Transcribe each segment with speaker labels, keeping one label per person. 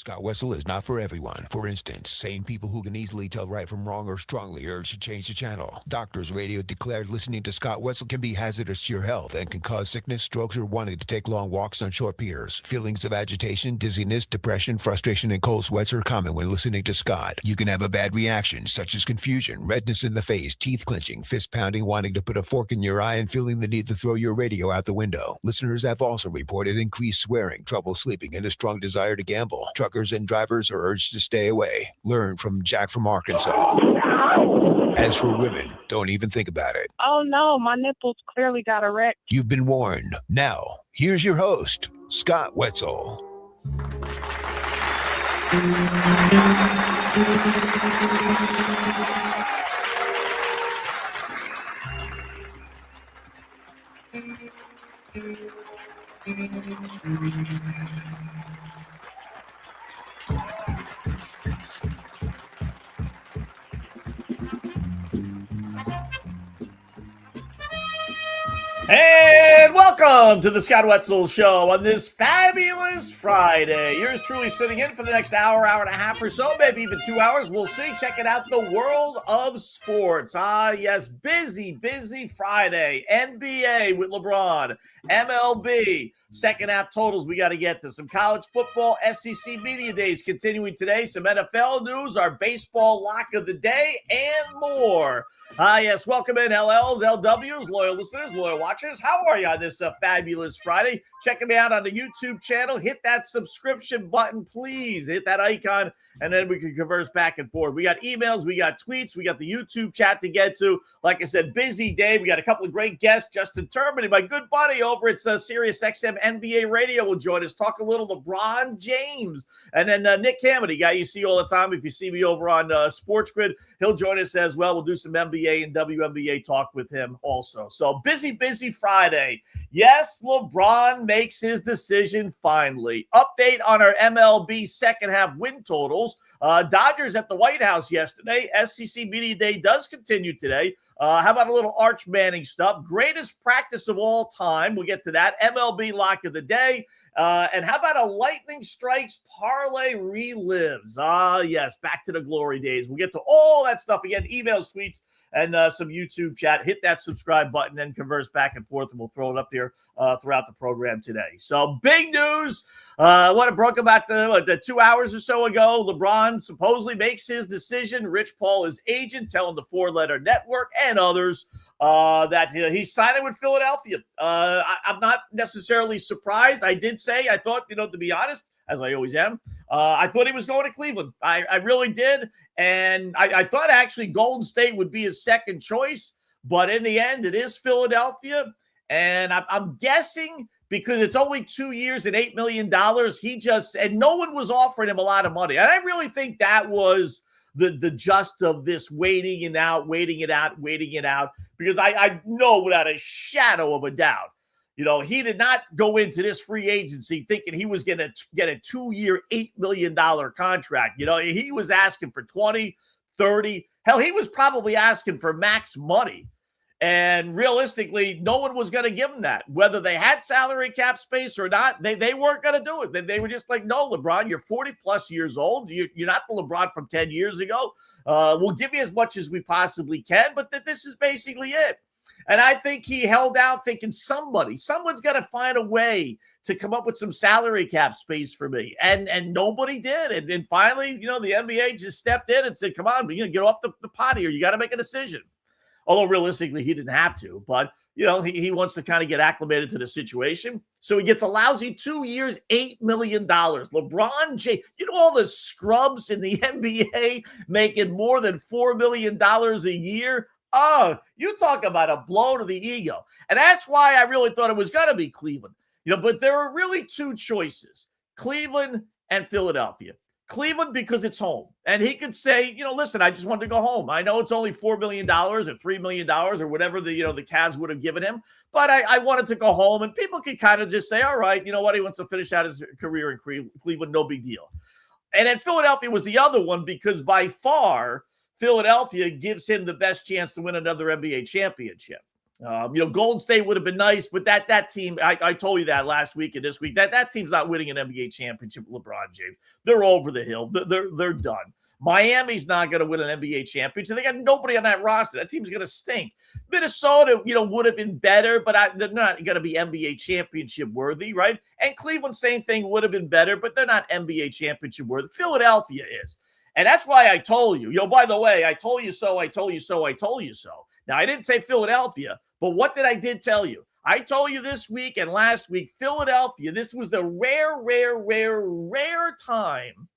Speaker 1: Scott Wetzel is not for everyone. For instance, sane people who can easily tell right from wrong or strongly urge to change the channel. Doctors Radio declared listening to Scott Wetzel can be hazardous to your health and can cause sickness, strokes, or wanting to take long walks on short piers. Feelings of agitation, dizziness, depression, frustration, and cold sweats are common when listening to Scott. You can have a bad reaction, such as confusion, redness in the face, teeth clenching, fist pounding, wanting to put a fork in your eye, and feeling the need to throw your radio out the window. Listeners have also reported increased swearing, trouble sleeping, and a strong desire to gamble. Truckers and drivers are urged to stay away. Learn from Jack from Arkansas. As for women, don't even think about it.
Speaker 2: Oh no, my nipples clearly got erect.
Speaker 1: You've been warned. Now, here's your host, Scott Wetzel.
Speaker 3: And welcome to the Scott Wetzel Show on this fabulous Friday. Yours truly sitting in for the next hour, hour and a half or so, maybe even 2 hours. We'll see. Checking out the world of sports. Yes, busy Friday. NBA with LeBron. MLB. Second half totals we got to get to. Some college football, SEC Media Days continuing today. Some NFL news, our baseball lock of the day, and more. Yes, welcome in LLs, LWs, loyal listeners, loyal watchers. How are you on this fabulous Friday? Checking me out on the YouTube channel. Hit that subscription button, please. Hit that icon, and then we can converse back and forth. We got emails, we got tweets, we got the YouTube chat to get to. Like I said, busy day. We got a couple of great guests. Justin Turman, my good buddy over at Sirius XM NBA Radio will join us. Talk a little LeBron James. And then Nick Hamaty, guy you see all the time. If you see me over on Sports Grid, he'll join us as well. We'll do some NBA and WNBA talk with him also. So busy Friday. Yes, LeBron makes his decision finally. Update on our MLB second half win totals. Dodgers at the White House yesterday. SEC Media Day does continue today. How about a little Arch Manning stuff? Greatest practice of all time. We'll get to that. MLB lock of the day. And how about a lightning strikes parlay relives? Yes, back to the glory days. We'll get to all that stuff again, emails, tweets, and some YouTube chat. Hit that subscribe button and converse back and forth, and we'll throw it up there throughout the program today. So big news. What it broke about the 2 hours or so ago. LeBron supposedly makes his decision. Rich Paul, his agent, telling the four-letter network and others that he's signing with Philadelphia. I'm not necessarily surprised. I did say, I thought, to be honest, as I always am, I thought he was going to Cleveland. I really did. And I thought actually Golden State would be his second choice. But in the end, it is Philadelphia. And I'm guessing because it's only 2 years and $8 million, and no one was offering him a lot of money. And I really think that was the just of this waiting it out, because I know without a shadow of a doubt, he did not go into this free agency thinking he was going to get a 2-year, $8 million contract. He was asking for 20, 30. Hell, he was probably asking for max money. And realistically, no one was going to give him that. Whether they had salary cap space or not, they weren't going to do it. They were just like, no, LeBron, you're 40-plus years old. You're not the LeBron from 10 years ago. We'll give you as much as we possibly can, but this is basically it. And I think he held out thinking someone's got to find a way to come up with some salary cap space for me. And nobody did. And finally, the NBA just stepped in and said, come on, get off the pot here. You got to make a decision. Although realistically, he didn't have to. But, he wants to kind of get acclimated to the situation. So he gets a lousy 2 years, $8 million. LeBron James, all the scrubs in the NBA making more than $4 million a year. Oh, you talk about a blow to the ego. And that's why I really thought it was going to be Cleveland. But there were really two choices, Cleveland and Philadelphia. Cleveland because it's home. And he could say, listen, I just wanted to go home. I know it's only $4 million or $3 million or whatever the Cavs would have given him. But I wanted to go home. And people could kind of just say, all right, you know what? He wants to finish out his career in Cleveland. No big deal. And then Philadelphia was the other one because by far, Philadelphia gives him the best chance to win another NBA championship. Golden State would have been nice, but that team, I told you that last week and this week, that team's not winning an NBA championship with LeBron James. They're over the hill. They're done. Miami's not going to win an NBA championship. They got nobody on that roster. That team's going to stink. Minnesota, would have been better, but they're not going to be NBA championship worthy, right? And Cleveland, same thing, would have been better, but they're not NBA championship worthy. Philadelphia is. And that's why I told you. By the way, I told you so, I told you so, I told you so. Now, I didn't say Philadelphia, but what did I tell you? I told you this week and last week, Philadelphia, this was the rare time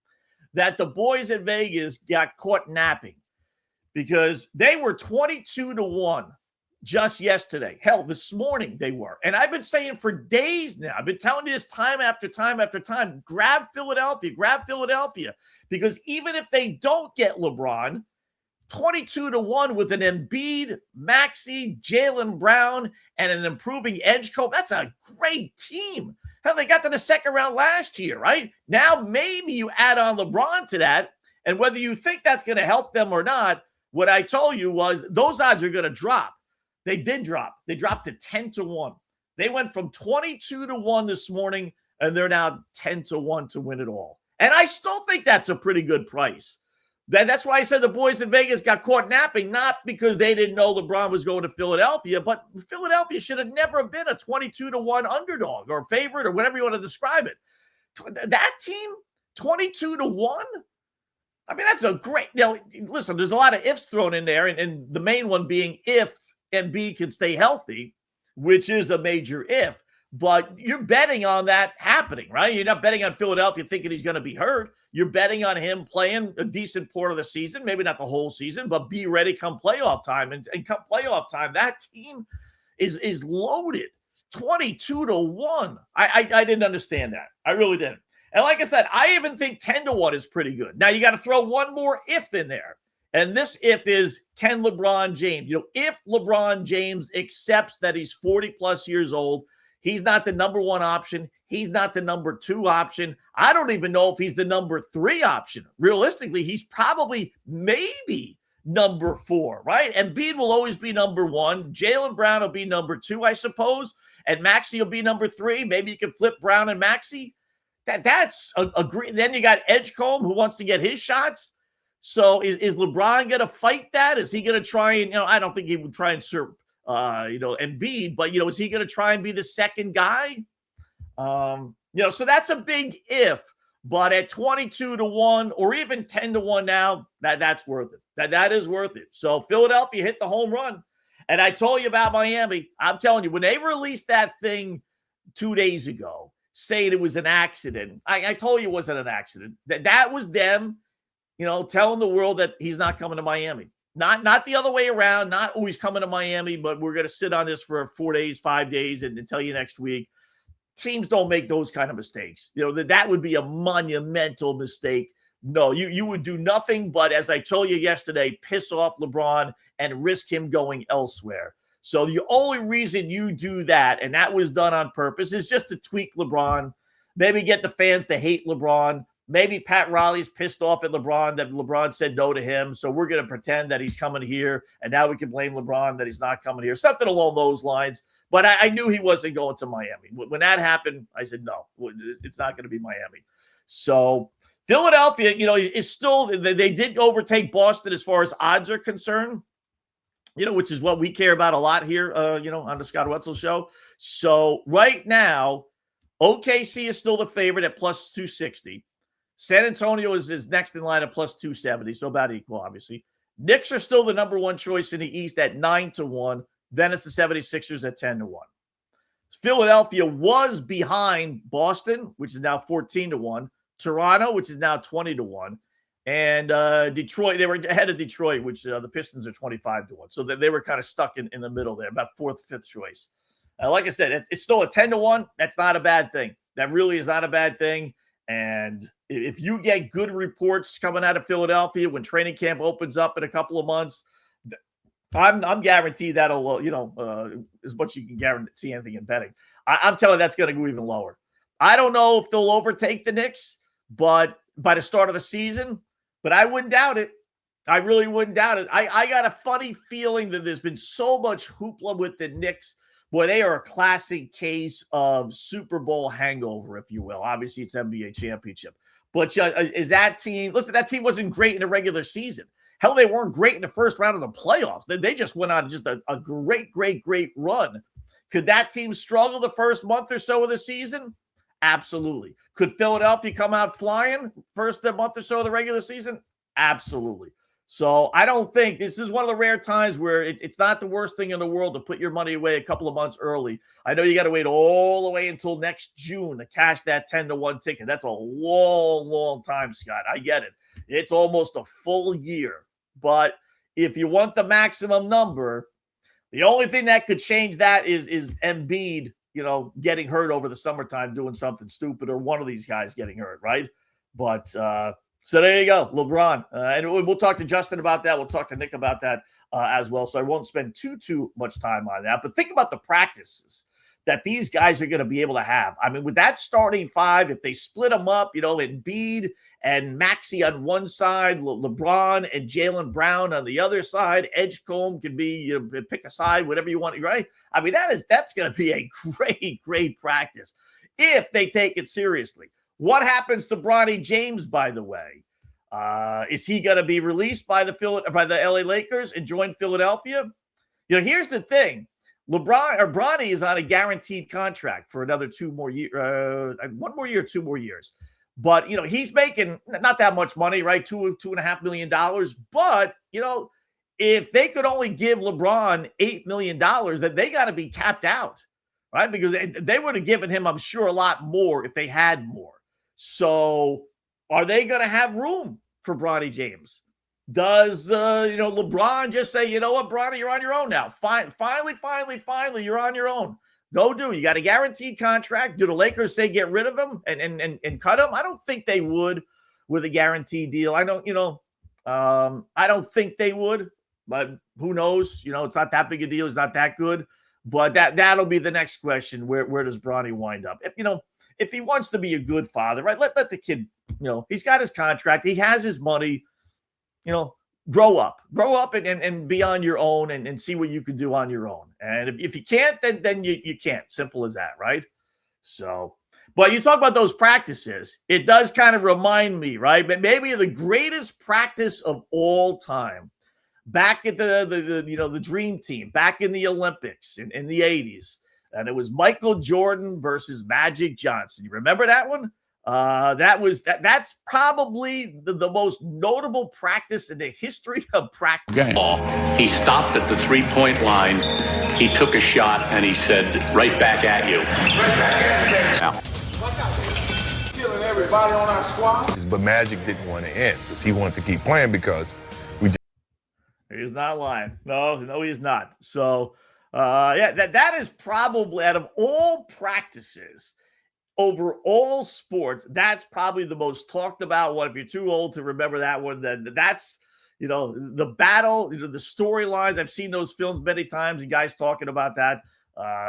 Speaker 3: that the boys in Vegas got caught napping because they were 22-1 just yesterday. Hell, this morning they were. And I've been saying for days now, I've been telling you this time after time after time, grab Philadelphia, because even if they don't get LeBron, 22-1 with an Embiid, Maxey, Jaylen Brown, and an improving edge coach. That's a great team. Hell, they got to the second round last year, right? Now maybe you add on LeBron to that, and whether you think that's going to help them or not, what I told you was those odds are going to drop. They did drop. They dropped to 10-1. They went from 22-1 this morning, and they're now 10-1 to win it all. And I still think that's a pretty good price. That's why I said the boys in Vegas got caught napping, not because they didn't know LeBron was going to Philadelphia, but Philadelphia should have never been a 22-1 underdog or favorite or whatever you want to describe it. That team, 22-1? I mean, that's a great, listen, there's a lot of ifs thrown in there, and the main one being if Embiid can stay healthy, which is a major if. But you're betting on that happening, right? You're not betting on Philadelphia thinking he's going to be hurt. You're betting on him playing a decent part of the season, maybe not the whole season, but be ready come playoff time. And come playoff time, that team is loaded. 22-1. I didn't understand that. I really didn't. And like I said, I even think 10-1 is pretty good. Now you got to throw one more if in there. And this if is, can LeBron James, if LeBron James accepts that he's 40 plus years old, he's not the number one option. He's not the number two option. I don't even know if he's the number three option. Realistically, he's probably maybe number four, right? Embiid will always be number one. Jaylen Brown will be number two, I suppose. And Maxey will be number three. Maybe you can flip Brown and Maxey. That's a great. Then you got Edgecombe who wants to get his shots. So is LeBron going to fight that? Is he going to try and, I don't think he would try and serve Embiid, but, is he going to try and be the second guy? So that's a big if, but at 22-1 or even 10-1 now, that's worth it. That is worth it. So Philadelphia hit the home run. And I told you about Miami. I'm telling you, when they released that thing 2 days ago, saying it was an accident, I told you it wasn't an accident. That was them, telling the world that he's not coming to Miami. Not the other way around, not, oh, he's coming to Miami, but we're going to sit on this for 4 days, 5 days, and tell you next week. Teams don't make those kind of mistakes. That would be a monumental mistake. No, you would do nothing but, as I told you yesterday, piss off LeBron and risk him going elsewhere. So the only reason you do that, and that was done on purpose, is just to tweak LeBron, maybe get the fans to hate LeBron. Maybe Pat Riley's pissed off at LeBron that LeBron said no to him, so we're going to pretend that he's coming here, and now we can blame LeBron that he's not coming here. Something along those lines. But I knew he wasn't going to Miami. When that happened, I said, no, it's not going to be Miami. So Philadelphia, is still, they did overtake Boston as far as odds are concerned, which is what we care about a lot here, on the Scott Wetzel Show. So right now, OKC is still the favorite at plus 260. San Antonio is next in line at plus 270, so about equal, obviously. Knicks are still the number one choice in the East at 9-1. Then it's the 76ers at 10-1. Philadelphia was behind Boston, which is now 14-1. Toronto, which is now 20-1. And Detroit, they were ahead of Detroit, which the Pistons are 25-1. So they were kind of stuck in the middle there, about fourth, fifth choice. Like I said, it's still a 10-1. That's not a bad thing. That really is not a bad thing. And if you get good reports coming out of Philadelphia when training camp opens up in a couple of months, I'm guaranteed that'll, as much as you can guarantee anything in betting. I'm telling you that's going to go even lower. I don't know if they'll overtake the Knicks, but by the start of the season, but I wouldn't doubt it. I really wouldn't doubt it. I got a funny feeling that there's been so much hoopla with the Knicks. Boy, they are a classic case of Super Bowl hangover, if you will. Obviously, it's NBA championship. But is that team – listen, that team wasn't great in the regular season. Hell, they weren't great in the first round of the playoffs. They just went on just a great, great, great run. Could that team struggle the first month or so of the season? Absolutely. Could Philadelphia come out flying first month or so of the regular season? Absolutely. So I don't think this is one of the rare times where it's not the worst thing in the world to put your money away a couple of months early. I know you got to wait all the way until next June to cash that 10-1 ticket. That's a long, long time, Scott. I get it. It's almost a full year. But if you want the maximum number, the only thing that could change that is Embiid, getting hurt over the summertime doing something stupid, or one of these guys getting hurt, right? But so there you go, LeBron. And we'll talk to Justin about that. We'll talk to Nick about that as well. So I won't spend too much time on that. But think about the practices that these guys are going to be able to have. I mean, with that starting five, if they split them up, Embiid and Maxey on one side, LeBron and Jaylen Brown on the other side, Edgecombe can be, pick a side, whatever you want, right? I mean, that's going to be a great, great practice if they take it seriously. What happens to Bronny James, by the way? Is he going to be released by the LA Lakers and join Philadelphia? Here's the thing. Bronny is on a guaranteed contract for another 2 more years, 1 more year, 2 more years. But, he's making not that much money, right? $2.5 million. But, if they could only give LeBron $8 million, then they got to be capped out, right? Because they would have given him, I'm sure, a lot more if they had more. So are they going to have room for Bronny James? Does, LeBron just say, you know what, Bronny, you're on your own now. Finally, you're on your own. Go do. You got a guaranteed contract. Do the Lakers say get rid of him and cut him? I don't think they would with a guaranteed deal. I don't think they would, but who knows? It's not that big a deal. It's not that good. But that'll be the next question. Where does Bronny wind up? If he wants to be a good father, right? Let the kid, he's got his contract. He has his money. Grow up and be on your own and see what you can do on your own. And if you can't, then you can't. Simple as that, right? So, but you talk about those practices. It does kind of remind me, right? But maybe the greatest practice of all time, back at the Dream Team, back in the Olympics in the 80s. And it was Michael Jordan versus Magic Johnson. You remember that one? That's probably the most notable practice in the history of practice.
Speaker 4: He stopped at the 3-point line. He took a shot and he said, right back at you.
Speaker 5: Killing everybody on our squad. But Magic didn't want to end because he wanted to keep playing because
Speaker 3: he's not lying. No, he's not. So, that is probably, out of all practices over all sports, that's probably the most talked about one. If you're too old to remember that one, then that's, the battle, the storylines. I've seen those films many times and guys talking about that.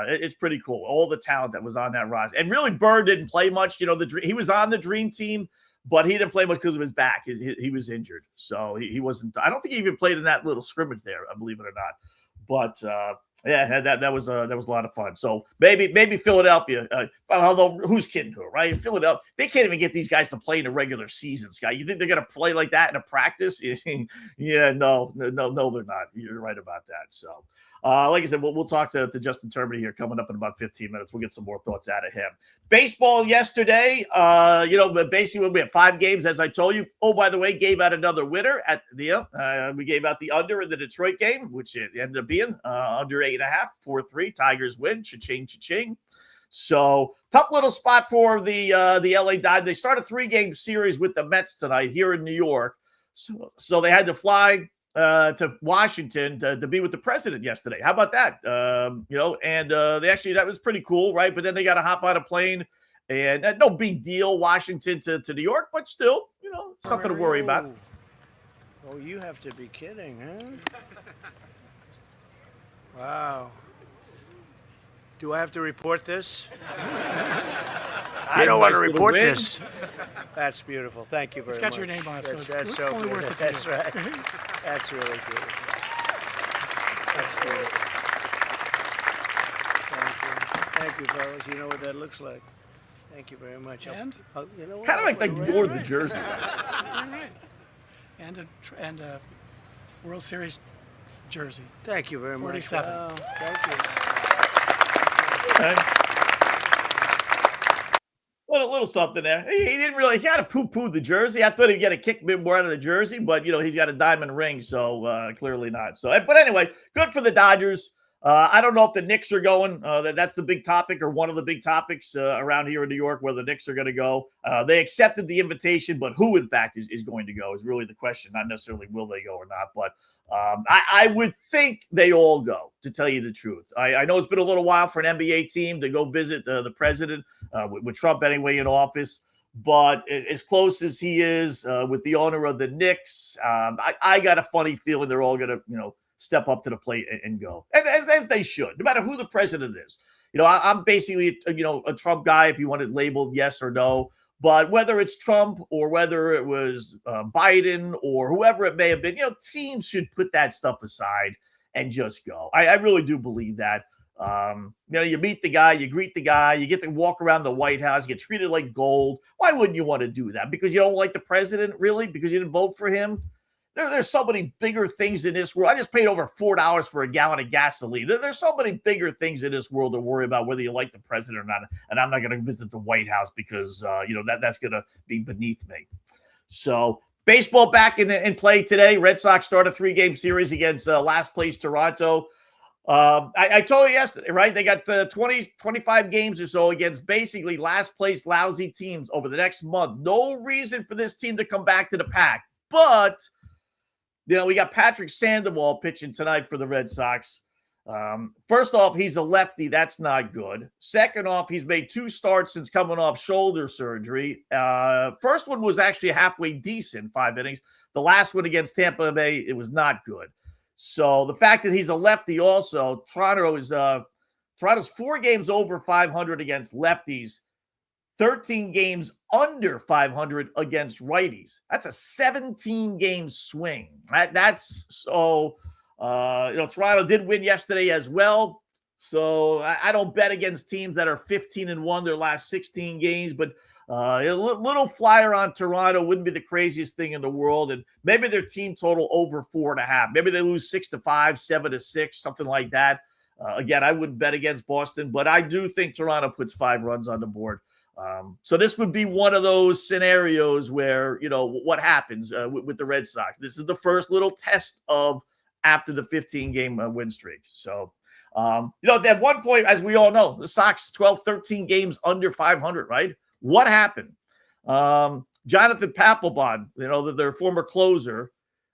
Speaker 3: It's pretty cool. All the talent that was on that roster. And really, Bird didn't play much. He was on the Dream Team, but he didn't play much because of his back. He was injured. So he wasn't, I don't think he even played in that little scrimmage there, believe it or not. But that was a lot of fun. So maybe Philadelphia. Although who's kidding who, right? Philadelphia, they can't even get these guys to play in a regular season, Scott. You think they're going to play like that in a practice? Yeah, no, they're not. You're right about that. So, like I said, we'll talk to Justin Termody here coming up in about 15 minutes. We'll get some more thoughts out of him. Baseball yesterday, basically we had 5 games, as I told you. Oh, by the way, gave out another winner at the we gave out the under in the Detroit game, which it ended up being under 8.5, 4-3. Tigers win. Cha-ching, cha-ching. So tough little spot for the LA Dodgers. They start a 3-game series with the Mets tonight here in New York. So they had to fly to Washington to be with the president yesterday. How about that? They actually, that was pretty cool, right? But then they got to hop on a plane, and no big deal, Washington to New York, but still, something to worry about.
Speaker 6: Oh, you have to be kidding, huh? Wow. Do I have to report this? I don't want to report this. That's beautiful. Thank you very much.
Speaker 7: It's got your name on it, so
Speaker 6: that's so
Speaker 7: only
Speaker 6: good.
Speaker 7: worth it.
Speaker 6: That's right. That's really beautiful. That's beautiful. Thank you, fellas. You know what that looks like. Thank you very much.
Speaker 7: And?
Speaker 6: You know what?
Speaker 3: Kind of like they wore the jersey.
Speaker 7: Right. And a World Series jersey.
Speaker 6: Thank you very much.
Speaker 7: 47.
Speaker 6: Well, thank you.
Speaker 3: Okay. Little something there. He didn't really. He kind of poo-pooed the jersey. I thought he'd get a kick more out of the jersey, but he's got a diamond ring, so clearly not. So, but anyway, good for the Dodgers. I don't know if the Knicks are going. That's the big topic, or one of the big topics around here in New York, where the Knicks are going to go. They accepted the invitation, but who, in fact, is going to go is really the question. Not necessarily will they go or not, but I would think they all go, to tell you the truth. I know it's been a little while for an NBA team to go visit the president, with Trump anyway in office. But as close as he is with the owner of the Knicks, I got a funny feeling they're all going to, step up to the plate and go. And as they should, no matter who the president is. I'm basically, a Trump guy, if you want it labeled yes or no. But whether it's Trump or whether it was Biden or whoever it may have been, teams should put that stuff aside and just go. I really do believe that. You meet the guy, you greet the guy, you get to walk around the White House, get treated like gold. Why wouldn't you want to do that? Because you don't like the president, really? Because you didn't vote for him? There's so many bigger things in this world. I just paid over $4 for a gallon of gasoline. There's so many bigger things in this world to worry about, whether you like the president or not. And I'm not going to visit the White House because, that's going to be beneath me. So baseball back in play today. Red Sox start a 3-game series against last place Toronto. I told you yesterday, right? They got 25 games or so against basically last place lousy teams over the next month. No reason for this team to come back to the pack. But we got Patrick Sandoval pitching tonight for the Red Sox. First off, he's a lefty. That's not good. Second off, he's made 2 starts since coming off shoulder surgery. First one was actually halfway decent, 5 innings. The last one against Tampa Bay, it was not good. So the fact that he's a lefty also, Toronto's 4 games over 500 against lefties. 13 games under 500 against righties. That's a 17-game swing. That's so, Toronto did win yesterday as well. So I don't bet against teams that are 15-1 their last 16 games, but a little flyer on Toronto wouldn't be the craziest thing in the world. And maybe their team total over 4.5. Maybe they lose 6-5, 7-6, something like that. Again, I wouldn't bet against Boston, but I do think Toronto puts 5 runs on the board. So this would be one of those scenarios where, what happens with the Red Sox. This is the first little test of after the 15-game win streak. So, at one point, as we all know, the Sox 12, 13 games under 500, right? What happened? Jonathan Papelbon, their former closer,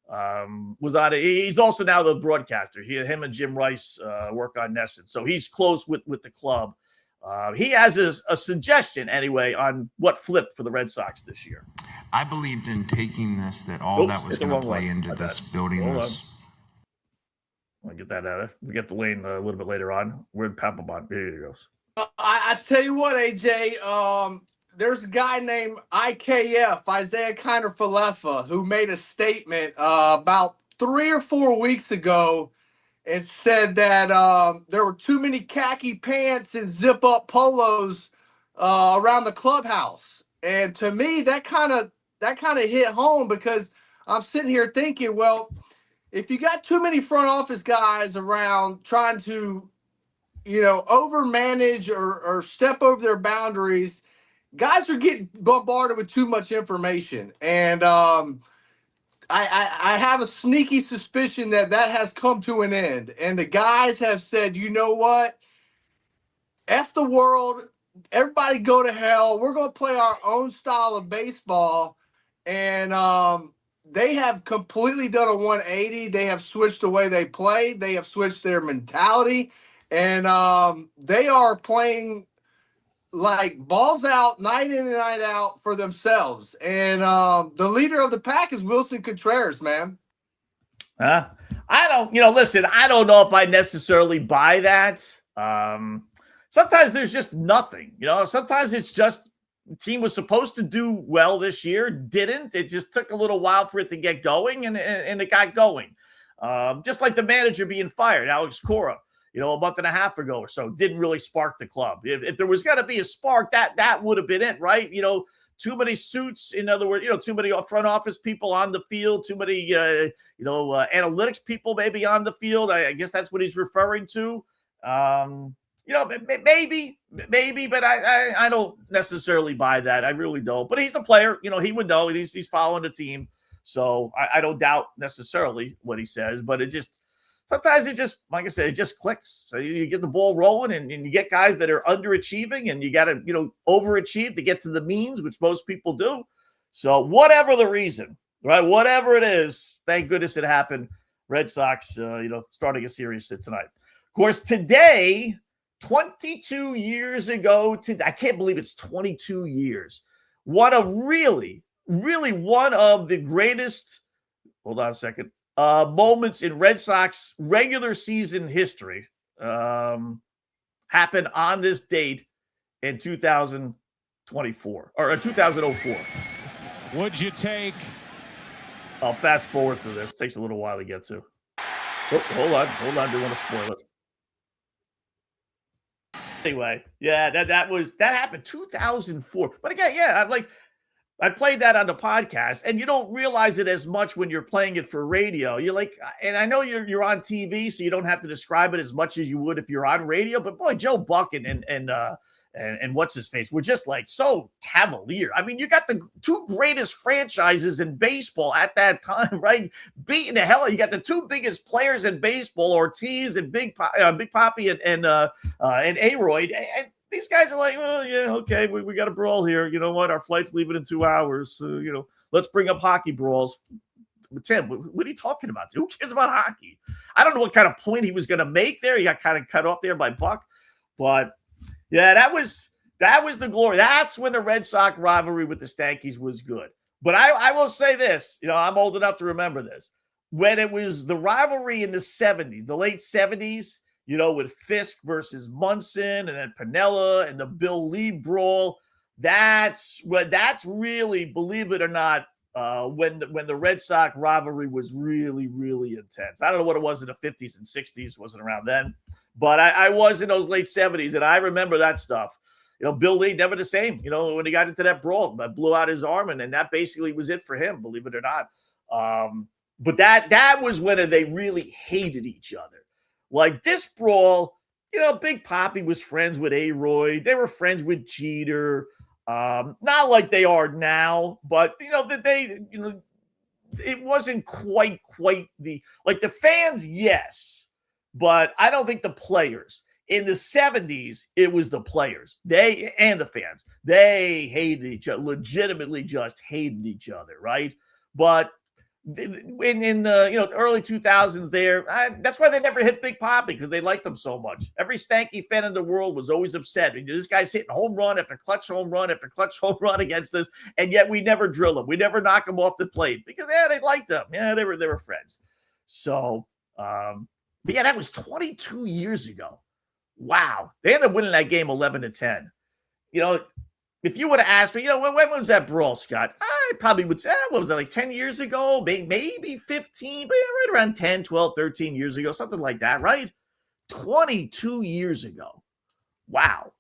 Speaker 3: was on it. He's also now the broadcaster. Him and Jim Rice work on Nesson. So he's close with the club. He has a suggestion, anyway, on what flipped for the Red Sox this year.
Speaker 8: I believed in taking this, that all that was going to play into this, building this.
Speaker 3: I'll get that out of it. We get the lane a little bit later on. Where'd Papelbon? Here he goes.
Speaker 9: I tell you what, AJ, there's a guy named IKF, Isaiah Kiner-Falefa, who made a statement about 3 or 4 weeks ago. It said that there were too many khaki pants and zip-up polos around the clubhouse, and to me, that kind of hit home, because I'm sitting here thinking, well, if you got too many front office guys around trying to, overmanage or step over their boundaries, guys are getting bombarded with too much information, and I have a sneaky suspicion that has come to an end. And the guys have said, you know what? F the world. Everybody go to hell. We're going to play our own style of baseball. And they have completely done a 180. They have switched the way they play. They have switched their mentality. And they are playing like balls out, night in and night out for themselves. And the leader of the pack is Wilson Contreras, man.
Speaker 3: I don't, listen, I don't know if I necessarily buy that. Sometimes there's just nothing, sometimes it's just The team was supposed to do well this year, didn't. It just took a little while for it to get going, and it got going. Just like the manager being fired, Alex Cora, a month and a half ago or so, didn't really spark the club. If there was going to be a spark, that would have been it, right? Too many suits, in other words, too many front office people on the field, too many, analytics people maybe on the field. I guess that's what he's referring to. Maybe, but I don't necessarily buy that. I really don't. But he's a player. He would know. He's following the team. So I don't doubt necessarily what he says. But sometimes it just, like I said, it just clicks. So you get the ball rolling and you get guys that are underachieving, and you got to, overachieve to get to the means, which most people do. So whatever the reason, right? Whatever it is, thank goodness it happened. Red Sox, starting a series tonight. Of course, today, 22 years ago, I can't believe it's 22 years. One of one of the greatest, hold on a second, moments in Red Sox regular season history happened on this date in 2024 or 2004.
Speaker 10: Would you take?
Speaker 3: I'll fast forward through this. It takes a little while to get to. Oh, hold on. Don't want to spoil it. Anyway, yeah, that happened 2004. But again, yeah, I played that on the podcast, and you don't realize it as much when you're playing it for radio. You're like, and I know you're on TV, so you don't have to describe it as much as you would if you're on radio. But boy, Joe Buck and what's his face were just like so cavalier. I mean, you got the two greatest franchises in baseball at that time, right? Beating the hell. You got the two biggest players in baseball, Ortiz and Big Papi and Aroyd. And these guys are like, oh yeah, okay, we got a brawl here. You know what? Our flight's leaving in 2 hours. Let's bring up hockey brawls. Tim, what are you talking about? Who cares about hockey? I don't know what kind of point he was going to make there. He got kind of cut off there by Buck, but. Yeah, that was the glory. That's when the Red Sox rivalry with the Stankies was good. But I will say this, I'm old enough to remember this. When it was the rivalry in the 70s, the late 70s, with Fisk versus Munson and then Piniella and the Bill Lee brawl, that's really, believe it or not, when the Red Sox rivalry was really, really intense. I don't know what it was in the 50s and 60s. Wasn't around then. But I was in those late 70s, and I remember that stuff. Bill Lee, never the same. When he got into that brawl, blew out his arm, and that basically was it for him, believe it or not. But that was when they really hated each other. Like this brawl, Big Papi was friends with Aroyd. They were friends with Jeter. Not like they are now, but, it wasn't quite the fans, yes. But I don't think the players in the 70s, it was the players, they and the fans, they hated each other, legitimately just hated each other. Right. But in the early 2000s there, that's why they never hit Big Papi, because they liked him so much. Every Stanky fan in the world was always upset. This guy's hitting home run after clutch home run after clutch home run against us. And yet we never drill him. We never knock him off the plate because they liked him. Yeah, they were friends. So, but yeah, that was 22 years ago. Wow. They ended up winning that game 11-10. If you would have asked me, when was that brawl, Scott? I probably would say, what was that, like 10 years ago? Maybe 15, but yeah, right around 10, 12, 13 years ago, something like that, right? 22 years ago. Wow.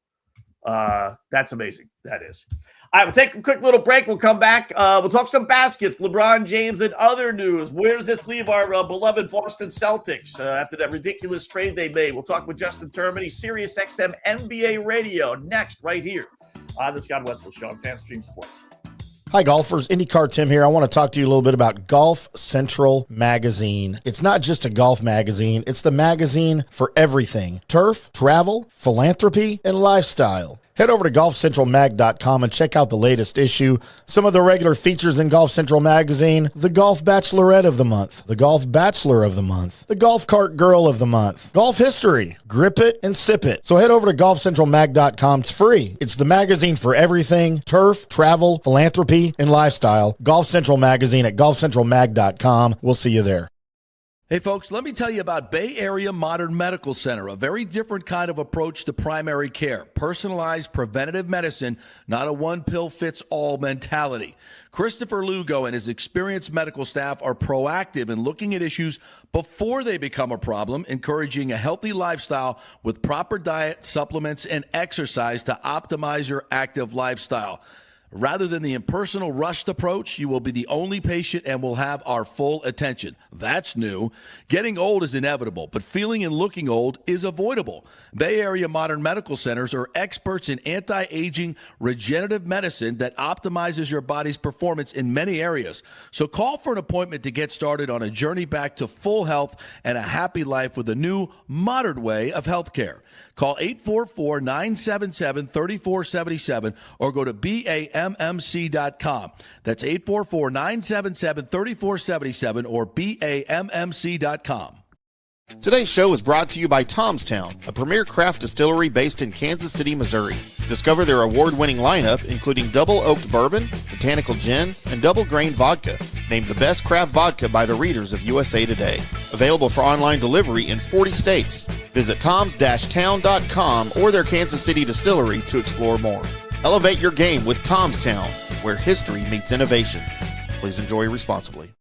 Speaker 3: That's amazing. That is. All right, we'll take a quick little break. We'll come back. We'll talk some baskets, LeBron James, and other news. Where does this leave our beloved Boston Celtics after that ridiculous trade they made? We'll talk with Justin Termini, Sirius XM NBA Radio, next right here on the Scott Wetzel Show on FanStream Sports.
Speaker 11: Hi, golfers. IndyCar Tim here. I want to talk to you a little bit about Golf Central Magazine. It's not just a golf magazine. It's the magazine for everything: turf, travel, philanthropy, and lifestyle. Head over to golfcentralmag.com and check out the latest issue. Some of the regular features in Golf Central Magazine: the Golf Bachelorette of the Month, the Golf Bachelor of the Month, the Golf Cart Girl of the Month, Golf History, Grip It and Sip It. So head over to golfcentralmag.com. It's free. It's the magazine for everything: turf, travel, philanthropy, and lifestyle. Golf Central Magazine at golfcentralmag.com. We'll see you there.
Speaker 12: Hey, folks, let me tell you about Bay Area Modern Medical Center, a very different kind of approach to primary care. Personalized preventative medicine, not a one-pill-fits-all mentality. Christopher Lugo and his experienced medical staff are proactive in looking at issues before they become a problem, encouraging a healthy lifestyle with proper diet, supplements, and exercise to optimize your active lifestyle. Rather than the impersonal, rushed approach, you will be the only patient and will have our full attention. That's new. Getting old is inevitable, but feeling and looking old is avoidable. Bay Area Modern Medical Centers are experts in anti-aging regenerative medicine that optimizes your body's performance in many areas. So call for an appointment to get started on a journey back to full health and a happy life with a new, modern way of healthcare. Call 844-977-3477 or go to BAMMC.com. That's 844-977-3477 or BAMMC.com.
Speaker 11: Today's show is brought to you by Tomstown, a premier craft distillery based in Kansas City, Missouri. Discover their award-winning lineup, including double oaked bourbon, botanical gin, and double grain vodka. Named the best craft vodka by the readers of USA Today. Available for online delivery in 40 states. Visit toms-town.com or their Kansas City distillery to explore more. Elevate your game with Tomstown, where history meets innovation. Please enjoy responsibly.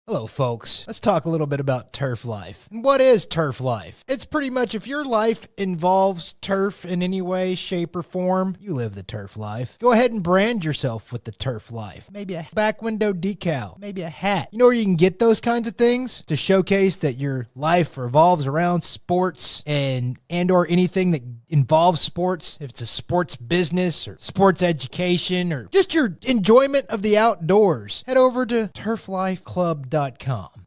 Speaker 13: Hello, folks. Let's talk a little bit about turf life. And what is turf life? It's pretty much if your life involves turf in any way, shape, or form, you live the turf life. Go ahead and brand yourself with the turf life. Maybe a back window decal, maybe a hat. You know where you can get those kinds of things? To showcase that your life revolves around sports and or anything that involves sports. If it's a sports business or sports education or just your enjoyment of the outdoors, head over to turflifeclub.com.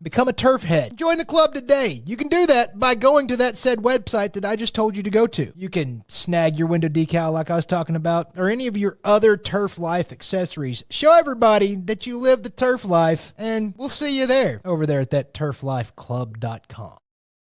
Speaker 13: Become a turf head. Join the club today. You can do that by going to that said website that I just told you to go to. You can snag your window decal like I was talking about or any of your other turf life accessories. Show everybody that you live the turf life, and we'll see you there over there at that turflifeclub.com.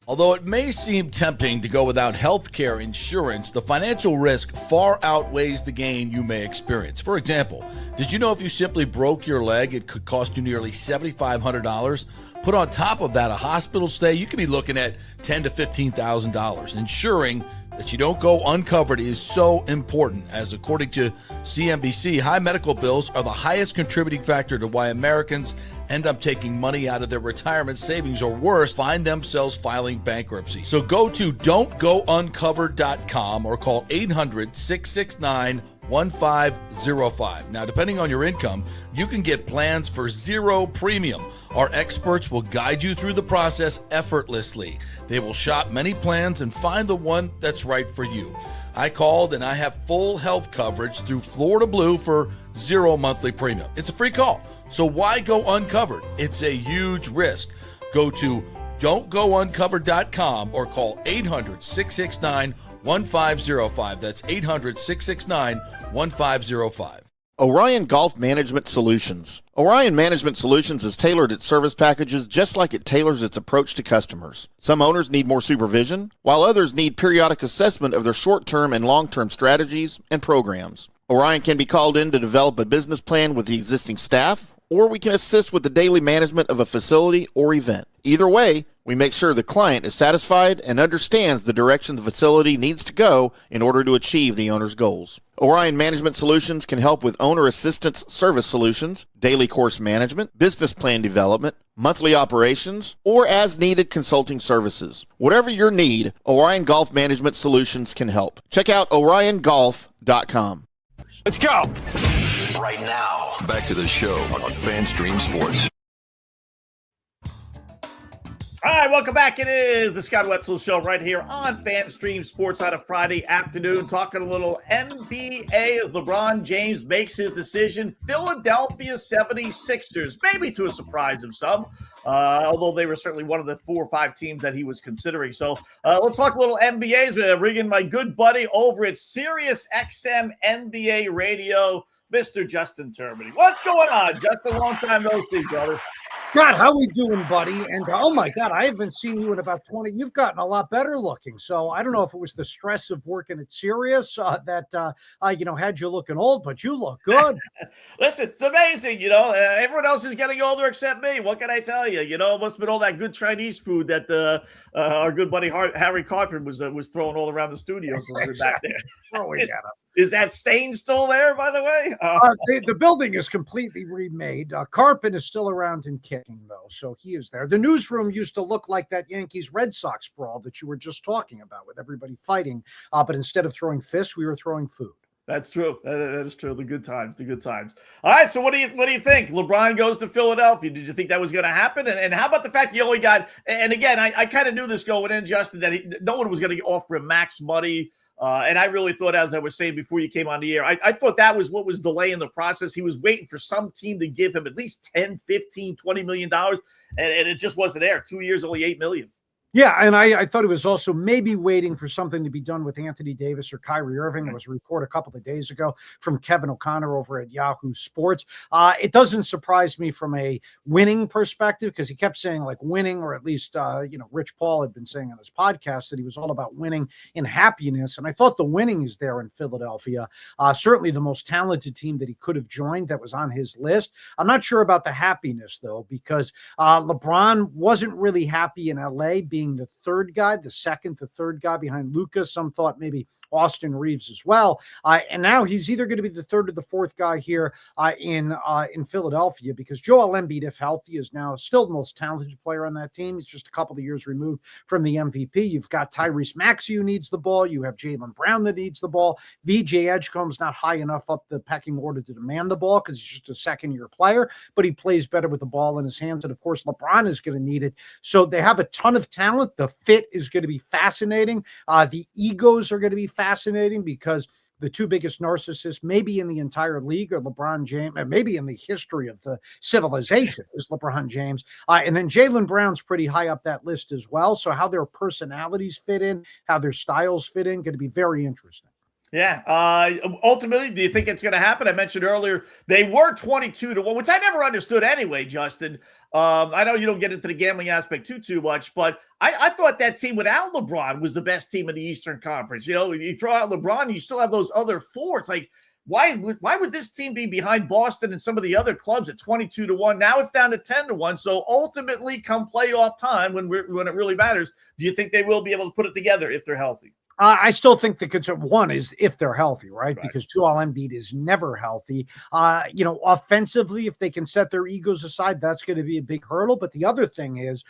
Speaker 12: Although it may seem tempting to go without health care insurance, the financial risk far outweighs the gain you may experience. For example, did you know if you simply broke your leg, it could cost you nearly $7,500? Put on top of that a hospital stay, you could be looking at $10,000 to $15,000. Ensuring that you don't go uncovered is so important, as according to CNBC, high medical bills are the highest contributing factor to why Americans end up taking money out of their retirement savings or worse, find themselves filing bankruptcy. So go to don'tgouncovered.com or call 800-669-1505. Now, depending on your income, you can get plans for zero premium. Our experts will guide you through the process effortlessly. They will shop many plans and find the one that's right for you. I called and I have full health coverage through Florida Blue for zero monthly premium. It's a free call. So why go uncovered? It's a huge risk. Go to don'tgouncovered.com or call 800-669-1505. That's 800-669-1505.
Speaker 11: Orion Golf Management Solutions. Orion Management Solutions has tailored its service packages just like it tailors its approach to customers. Some owners need more supervision, while others need periodic assessment of their short-term and long-term strategies and programs. Orion can be called in to develop a business plan with the existing staff, or we can assist with the daily management of a facility or event. Either way, we make sure the client is satisfied and understands the direction the facility needs to go in order to achieve the owner's goals. Orion Management Solutions can help with owner assistance service solutions, daily course management, business plan development, monthly operations, or as-needed consulting services. Whatever your need, Orion Golf Management Solutions can help. Check out OrionGolf.com.
Speaker 14: Let's go!
Speaker 15: Right now, back to the show on FanStream Sports.
Speaker 3: All right, welcome back. It is the Scott Wetzel Show right here on FanStream Sports on a Friday afternoon. Talking a little NBA as LeBron James makes his decision. Philadelphia 76ers, maybe to a surprise of some, although they were certainly one of the 4 or 5 teams that he was considering. So let's talk a little NBAs. We're bringing my good buddy over at Sirius XM NBA Radio, Mr. Justin Termini. What's going on, Justin? Long time no see, brother.
Speaker 14: Scott, how we doing, buddy? And oh my God, I haven't seen you in about 20. You've gotten a lot better looking. So I don't know if it was the stress of working at Sirius that had you looking old, but you look good.
Speaker 3: Listen, it's amazing. Everyone else is getting older except me. What can I tell you? It must have been all that good Chinese food that our good buddy Harry Carpenter was throwing all around the studios when we were back there. Is that stain still there, by the way?
Speaker 14: The building is completely remade. Carpin is still around and kicking, though, so he is there. The newsroom used to look like that Yankees-Red Sox brawl that you were just talking about, with everybody fighting. But instead of throwing fists, we were throwing food.
Speaker 3: That's true. That is true. The good times. All right. So what do you think? LeBron goes to Philadelphia. Did you think that was going to happen? And how about the fact he only got? And again, I kind of knew this going in, Justin, that no one was going to offer him max money. And I really thought, as I was saying before you came on the air, I thought that was what was delaying the process. He was waiting for some team to give him at least 10, 15, $20 million. And it just wasn't there. 2 years, only $8 million.
Speaker 14: Yeah, and I thought it was also maybe waiting for something to be done with Anthony Davis or Kyrie Irving. There was a report a couple of days ago from Kevin O'Connor over at Yahoo Sports. It doesn't surprise me from a winning perspective, because he kept saying like winning, or at least, Rich Paul had been saying on his podcast that he was all about winning and happiness. And I thought the winning is there in Philadelphia. Certainly the most talented team that he could have joined that was on his list. I'm not sure about the happiness, though, because LeBron wasn't really happy in LA being the second to third guy behind Luka. Some thought maybe Austin Reeves as well. And now he's either going to be the third or the fourth guy here in Philadelphia, because Joel Embiid, if healthy, is now still the most talented player on that team. He's just a couple of years removed from the MVP. You've got Tyrese Maxey, who needs the ball. You have Jaylen Brown that needs the ball. VJ Edgecomb's not high enough up the pecking order to demand the ball because he's just a second-year player, but he plays better with the ball in his hands. And, of course, LeBron is going to need it. So they have a ton of talent. The fit is going to be fascinating. The egos are going to be fascinating, because the two biggest narcissists maybe in the entire league are LeBron James, and maybe in the history of the civilization is LeBron James. And then Jaylen Brown's pretty high up that list as well. So how their personalities fit in, how their styles fit in, going to be very interesting.
Speaker 3: Yeah. Ultimately, do you think it's going to happen? I mentioned earlier they were 22-1, which I never understood anyway, Justin. I know you don't get into the gambling aspect too much, but I thought that team without LeBron was the best team in the Eastern Conference. You throw out LeBron, you still have those other four. It's like, why would this team be behind Boston and some of the other clubs at 22-1? Now it's down to 10-1. So ultimately, come playoff time, when it really matters, do you think they will be able to put it together if they're healthy?
Speaker 14: I still think the concern one is if they're healthy, right? Because Joel Embiid is never healthy. Offensively, if they can set their egos aside, that's going to be a big hurdle. But the other thing is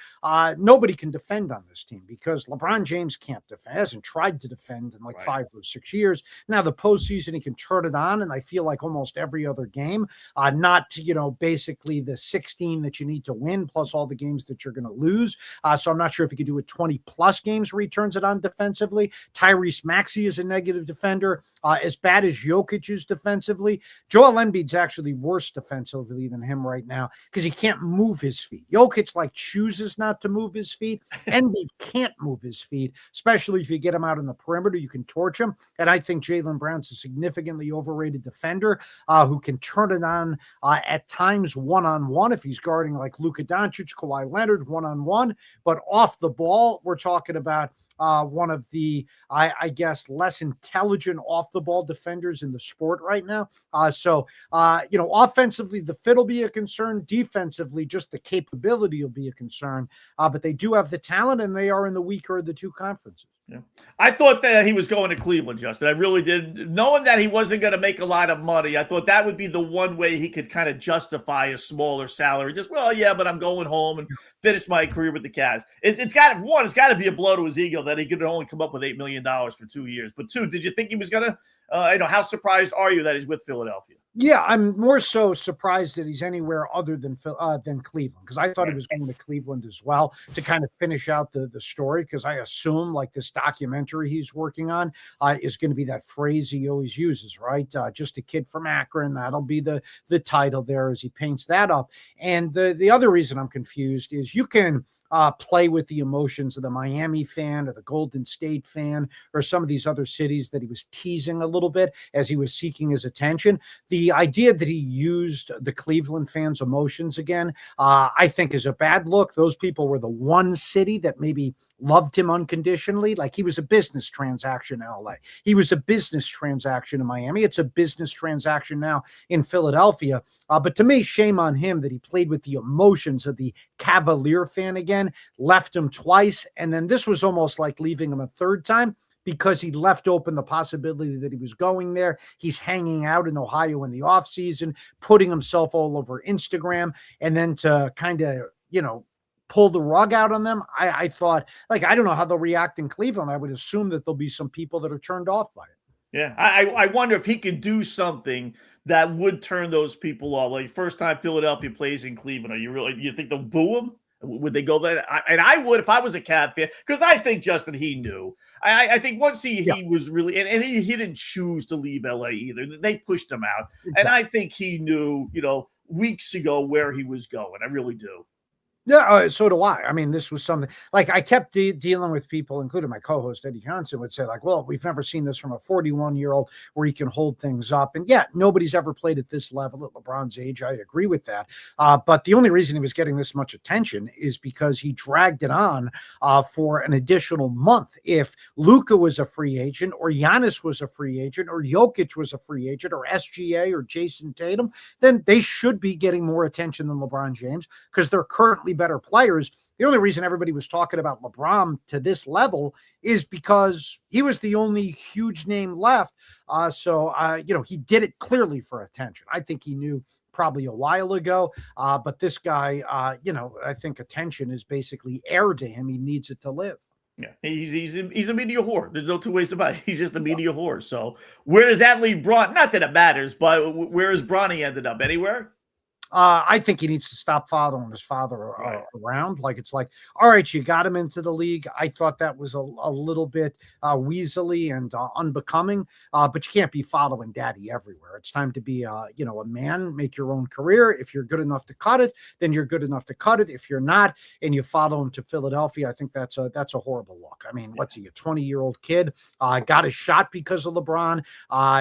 Speaker 14: nobody can defend on this team, because LeBron James can't defend, hasn't tried to defend in like 5 or 6 years. Now the postseason, he can turn it on, and I feel like almost every other game, not basically the 16 that you need to win plus all the games that you're going to lose. So I'm not sure if he could do it 20 plus games where he turns it on defensively. Tyrese Maxey is a negative defender, as bad as Jokic is defensively. Joel Embiid's actually worse defensively than him right now, because he can't move his feet. Jokic chooses not to move his feet. Embiid can't move his feet, especially if you get him out on the perimeter. You can torch him. And I think Jaylen Brown's a significantly overrated defender who can turn it on at times one-on-one if he's guarding like Luka Doncic, Kawhi Leonard, one-on-one. But off the ball, we're talking about one of the, I guess, less intelligent off-the-ball defenders in the sport right now. Offensively, the fit will be a concern. Defensively, just the capability will be a concern. But they do have the talent, and they are in the weaker of the two conferences.
Speaker 3: Yeah. I thought that he was going to Cleveland, Justin. I really did. Knowing that he wasn't going to make a lot of money, I thought that would be the one way he could kind of justify a smaller salary. Just, but I'm going home and finish my career with the Cavs. It's got to be a blow to his ego that he could only come up with $8 million for 2 years. But two, did you think he was going to? How surprised are you that he's with Philadelphia?
Speaker 14: Yeah, I'm more so surprised that he's anywhere other than Cleveland, because I thought he was going to Cleveland as well to kind of finish out the story, because I assume like this documentary he's working on is going to be that phrase he always uses, right? Just a kid from Akron. That'll be the title there as he paints that up. And the other reason I'm confused is you can play with the emotions of the Miami fan or the Golden State fan or some of these other cities that he was teasing a little bit as he was seeking his attention. The idea that he used the Cleveland fans' emotions again, I think is a bad look. Those people were the one city that maybe loved him unconditionally. Like he was a business transaction in LA. He was a business transaction in Miami. It's a business transaction now in Philadelphia. But to me, shame on him that he played with the emotions of the Cavalier fan again, left him twice. And then this was almost like leaving him a third time, because he left open the possibility that he was going there. He's hanging out in Ohio in the offseason, putting himself all over Instagram, and then to kind of, pull the rug out on them. I thought, I don't know how they'll react in Cleveland. I would assume that there'll be some people that are turned off by it.
Speaker 3: Yeah, I wonder if he could do something that would turn those people off. Like first time Philadelphia plays in Cleveland, you think they'll boo him? Would they go there? I would if I was a Cav fan, because I think, Justin, he knew. I think once he was really, and he didn't choose to leave LA either. They pushed him out. Exactly. And I think he knew, weeks ago where he was going. I really do.
Speaker 14: Yeah, so do I. I mean, this was something like I kept dealing with people, including my co-host Eddie Johnson, would say well, we've never seen this from a 41-year-old where he can hold things up. And yeah, nobody's ever played at this level at LeBron's age. I agree with that. But the only reason he was getting this much attention is because he dragged it on for an additional month. If Luka was a free agent, or Giannis was a free agent, or Jokic was a free agent, or SGA or Jason Tatum, then they should be getting more attention than LeBron James, because they're currently better players. The only reason everybody was talking about LeBron to this level is because he was the only huge name left. So he did it clearly for attention. I think he knew probably a while ago, but this guy, I think attention is basically air to him. He needs it to live.
Speaker 3: Yeah, he's a media whore. There's no two ways about it. He's just a media whore. So where does that leave Bron? Not that it matters, but where has Bronny ended up? Anywhere?
Speaker 14: I think he needs to stop following his father around. It's like, all right, you got him into the league. I thought that was a little bit weaselly and unbecoming, but you can't be following daddy everywhere. It's time to be, a man, make your own career. If you're good enough to cut it, then you're good enough to cut it. If you're not, and you follow him to Philadelphia, I think that's a horrible look. I mean, what's he, a 20-year-old kid, got a shot because of LeBron.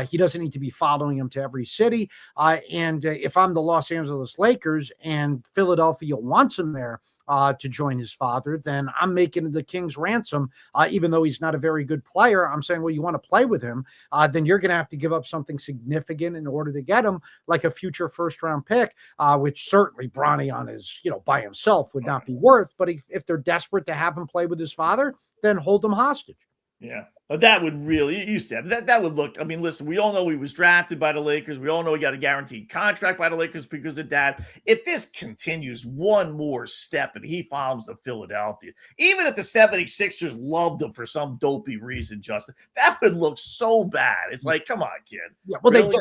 Speaker 14: He doesn't need to be following him to every city. And if I'm the Los Angeles Lakers and Philadelphia wants him there to join his father, then I'm making the King's ransom, even though he's not a very good player. I'm saying, well, you want to play with him, then you're going to have to give up something significant in order to get him, like a future first-round pick, which certainly Bronny on his, by himself would not be worth. But if they're desperate to have him play with his father, then hold him hostage.
Speaker 3: Yeah. That would really, you said that would look, I mean, listen, we all know he was drafted by the Lakers. We all know he got a guaranteed contract by the Lakers because of that. If this continues one more step and he follows to Philadelphia, even if the 76ers loved him for some dopey reason, Justin, that would look so bad. It's like, come on, kid.
Speaker 14: Yeah, well, really?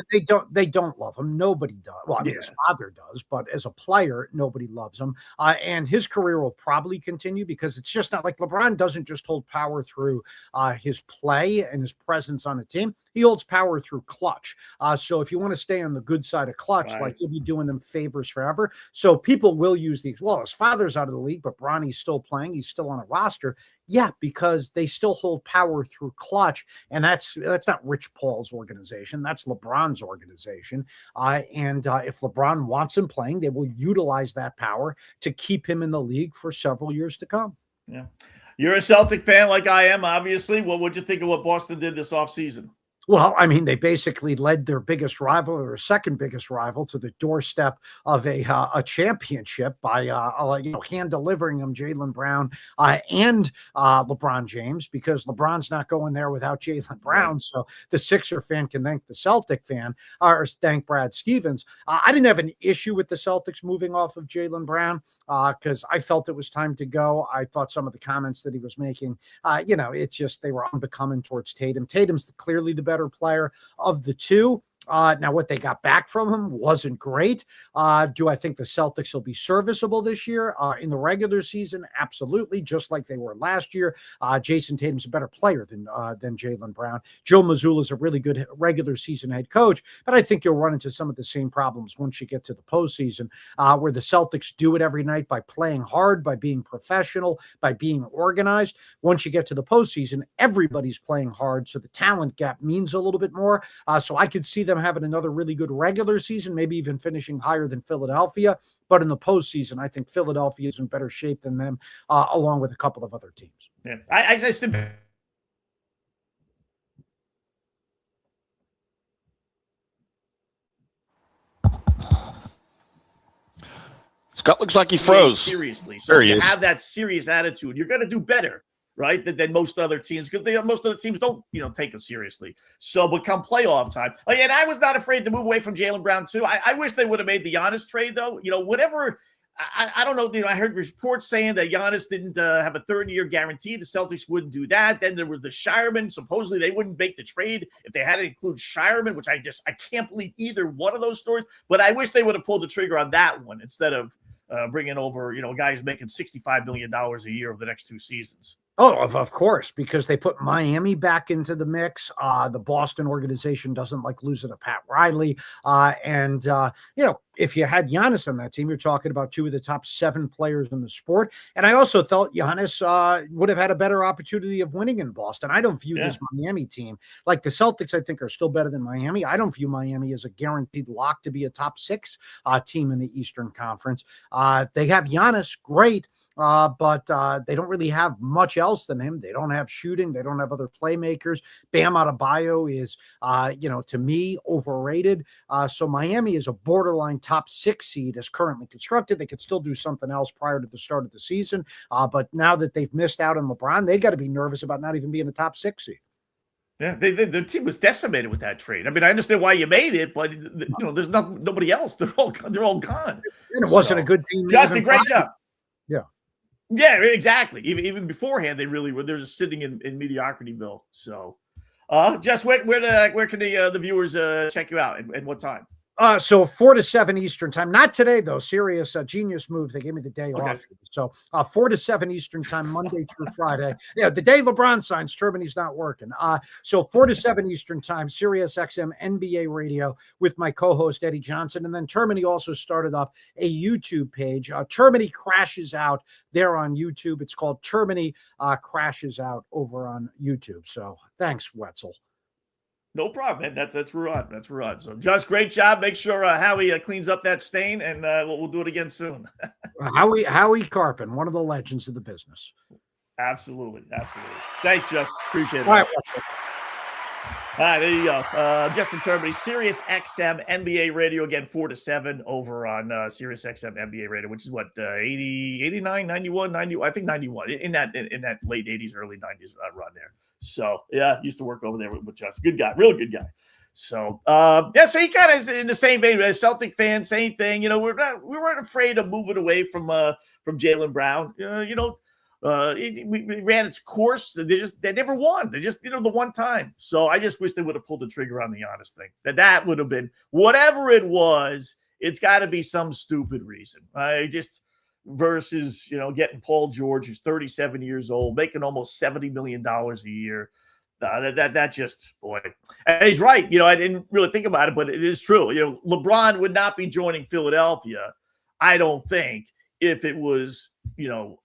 Speaker 14: they don't love him. Nobody does. Well, I mean, his father does, but as a player, nobody loves him. And his career will probably continue, because it's just not like LeBron doesn't just hold power through his play and his presence on a team. He holds power through clutch. So if you want to stay on the good side of clutch, like you'll be doing them favors forever. So people will use these. Well, his father's out of the league, but Bronny's still playing. He's still on a roster. Yeah, because they still hold power through clutch. And that's not Rich Paul's organization. That's LeBron's organization. And if LeBron wants him playing, they will utilize that power to keep him in the league for several years to come.
Speaker 3: Yeah. You're a Celtic fan like I am, obviously. Well, what'd you think of what Boston did this offseason?
Speaker 14: Well, I mean, they basically led their biggest rival, or second biggest rival, to the doorstep of a championship by hand delivering them Jaylen Brown and LeBron James, because LeBron's not going there without Jaylen Brown. So the Sixer fan can thank the Celtic fan, or thank Brad Stevens. I didn't have an issue with the Celtics moving off of Jaylen Brown because I felt it was time to go. I thought some of the comments that he was making, it's just they were unbecoming towards Tatum. Tatum's clearly the better player of the two. Now, what they got back from him wasn't great. Do I think the Celtics will be serviceable this year? In the regular season, absolutely, just like they were last year. Jason Tatum's a better player than Jaylen Brown. Joe Mazzulla is a really good regular season head coach, but I think you'll run into some of the same problems once you get to the postseason, where the Celtics do it every night by playing hard, by being professional, by being organized. Once you get to the postseason, everybody's playing hard, so the talent gap means a little bit more. So I could see them having another really good regular season, maybe even finishing higher than Philadelphia. But in the postseason, I think Philadelphia is in better shape than them, along with a couple of other teams.
Speaker 3: Yeah, I just.
Speaker 11: Scott looks like he froze.
Speaker 3: Seriously. So if you have that serious attitude, you're going to do better, right, than most other teams, because most other teams don't, take them seriously. So, but come playoff time, and I was not afraid to move away from Jaylen Brown too. I wish they would have made the Giannis trade, though. Whatever. I don't know. I heard reports saying that Giannis didn't have a third-year guarantee. The Celtics wouldn't do that. Then there was the Shireman. Supposedly they wouldn't make the trade if they had to include Shireman, which I can't believe either one of those stories. But I wish they would have pulled the trigger on that one instead of bringing over, a guy who's making $65 million a year over the next 2 seasons.
Speaker 14: Oh, of course, because they put Miami back into the mix. The Boston organization doesn't like losing to Pat Riley. If you had Giannis on that team, you're talking about 2 of the top 7 players in the sport. And I also thought Giannis would have had a better opportunity of winning in Boston. I don't view this Miami team like the Celtics. I think are still better than Miami. I don't view Miami as a guaranteed lock to be a top 6 team in the Eastern Conference. They have Giannis, great. But they don't really have much else than him. They don't have shooting. They don't have other playmakers. Bam Adebayo is, to me, overrated. So Miami is a borderline top 6 seed as currently constructed. They could still do something else prior to the start of the season. But now that they've missed out on LeBron, they got to be nervous about not even being a top 6 seed.
Speaker 3: Yeah, the team was decimated with that trade. I mean, I understand why you made it, but there's nobody else. They're all gone.
Speaker 14: And it wasn't a good team.
Speaker 3: Just a great job.
Speaker 14: Yeah.
Speaker 3: Yeah, exactly. Even beforehand, they really were. They're just sitting in mediocrityville. So, Jess, where can the viewers check you out and what time?
Speaker 14: So 4 to 7 Eastern time. Not today, though. Serious genius move. They gave me the day off. So 4 to 7 Eastern time, Monday through Friday. Yeah, the day LeBron signs, Termini's not working. So 4 to 7 Eastern time, Sirius XM NBA radio with my co-host Eddie Johnson. And then Termini also started up a YouTube page. Termini Crashes Out there on YouTube. It's called Termini Crashes Out over on YouTube. So thanks, Wetzel.
Speaker 3: No problem, man. That's we're on. That's we're on. So, Josh, great job. Make sure Howie cleans up that stain, and we'll do it again soon.
Speaker 14: Howie Carpin, one of the legends of the business.
Speaker 3: Absolutely. Thanks, Josh. Appreciate it.
Speaker 14: All right,
Speaker 3: there you go. Justin Termini, Sirius XM NBA radio again, 4 to 7 over on Sirius XM NBA radio, which is what 80, 89, 91, 90. I think 91 in that late 80s, early 90s run there. So, yeah, used to work over there with Justin. Good guy, real good guy. So, so he kind of is in the same vein. Celtic fan, same thing. We weren't afraid of moving away from Jaylen Brown. We ran its course. They never won. They just, the one time. So I just wish they would have pulled the trigger on the Giannis thing. That would have been, whatever it was, it's got to be some stupid reason. Versus, getting Paul George, who's 37 years old, making almost $70 million a year. That just, boy. And he's right. I didn't really think about it, but it is true. LeBron would not be joining Philadelphia, I don't think, if it was,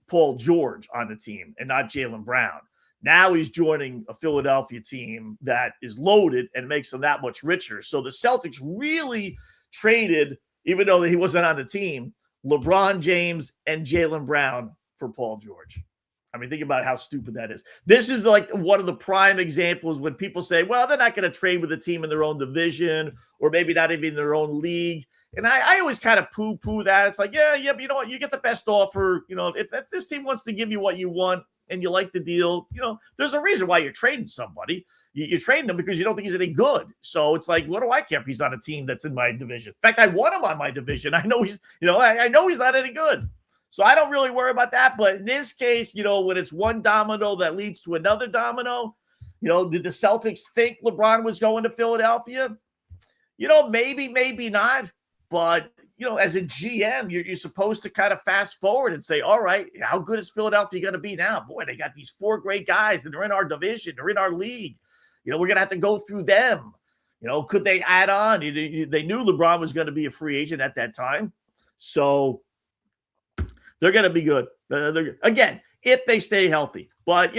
Speaker 3: Paul George on the team and not Jaylen Brown. Now he's joining a Philadelphia team that is loaded and makes him that much richer. So the Celtics really traded, even though he wasn't on the team, LeBron James and Jaylen Brown for Paul George. I mean, think about how stupid that is. This is like one of the prime examples when people say, well, they're not going to trade with a team in their own division or maybe not even in their own league. And I always kind of poo-poo that. It's like, yeah, but you know what? You get the best offer. If this team wants to give you what you want and you like the deal, there's a reason why you're trading somebody. You're trading him because you don't think he's any good. So it's like, what do I care if he's on a team that's in my division? In fact, I want him on my division. I know he's, I know he's not any good. So I don't really worry about that. But in this case, when it's one domino that leads to another domino, did the Celtics think LeBron was going to Philadelphia? maybe not. But, as a GM, you're supposed to kind of fast forward and say, all right, how good is Philadelphia going to be now? Boy, they got these 4 great guys, and they're in our division. They're in our league. We're going to have to go through them. Could they add on? They knew LeBron was going to be a free agent at that time. So they're going to be good. Again, if they stay healthy. But,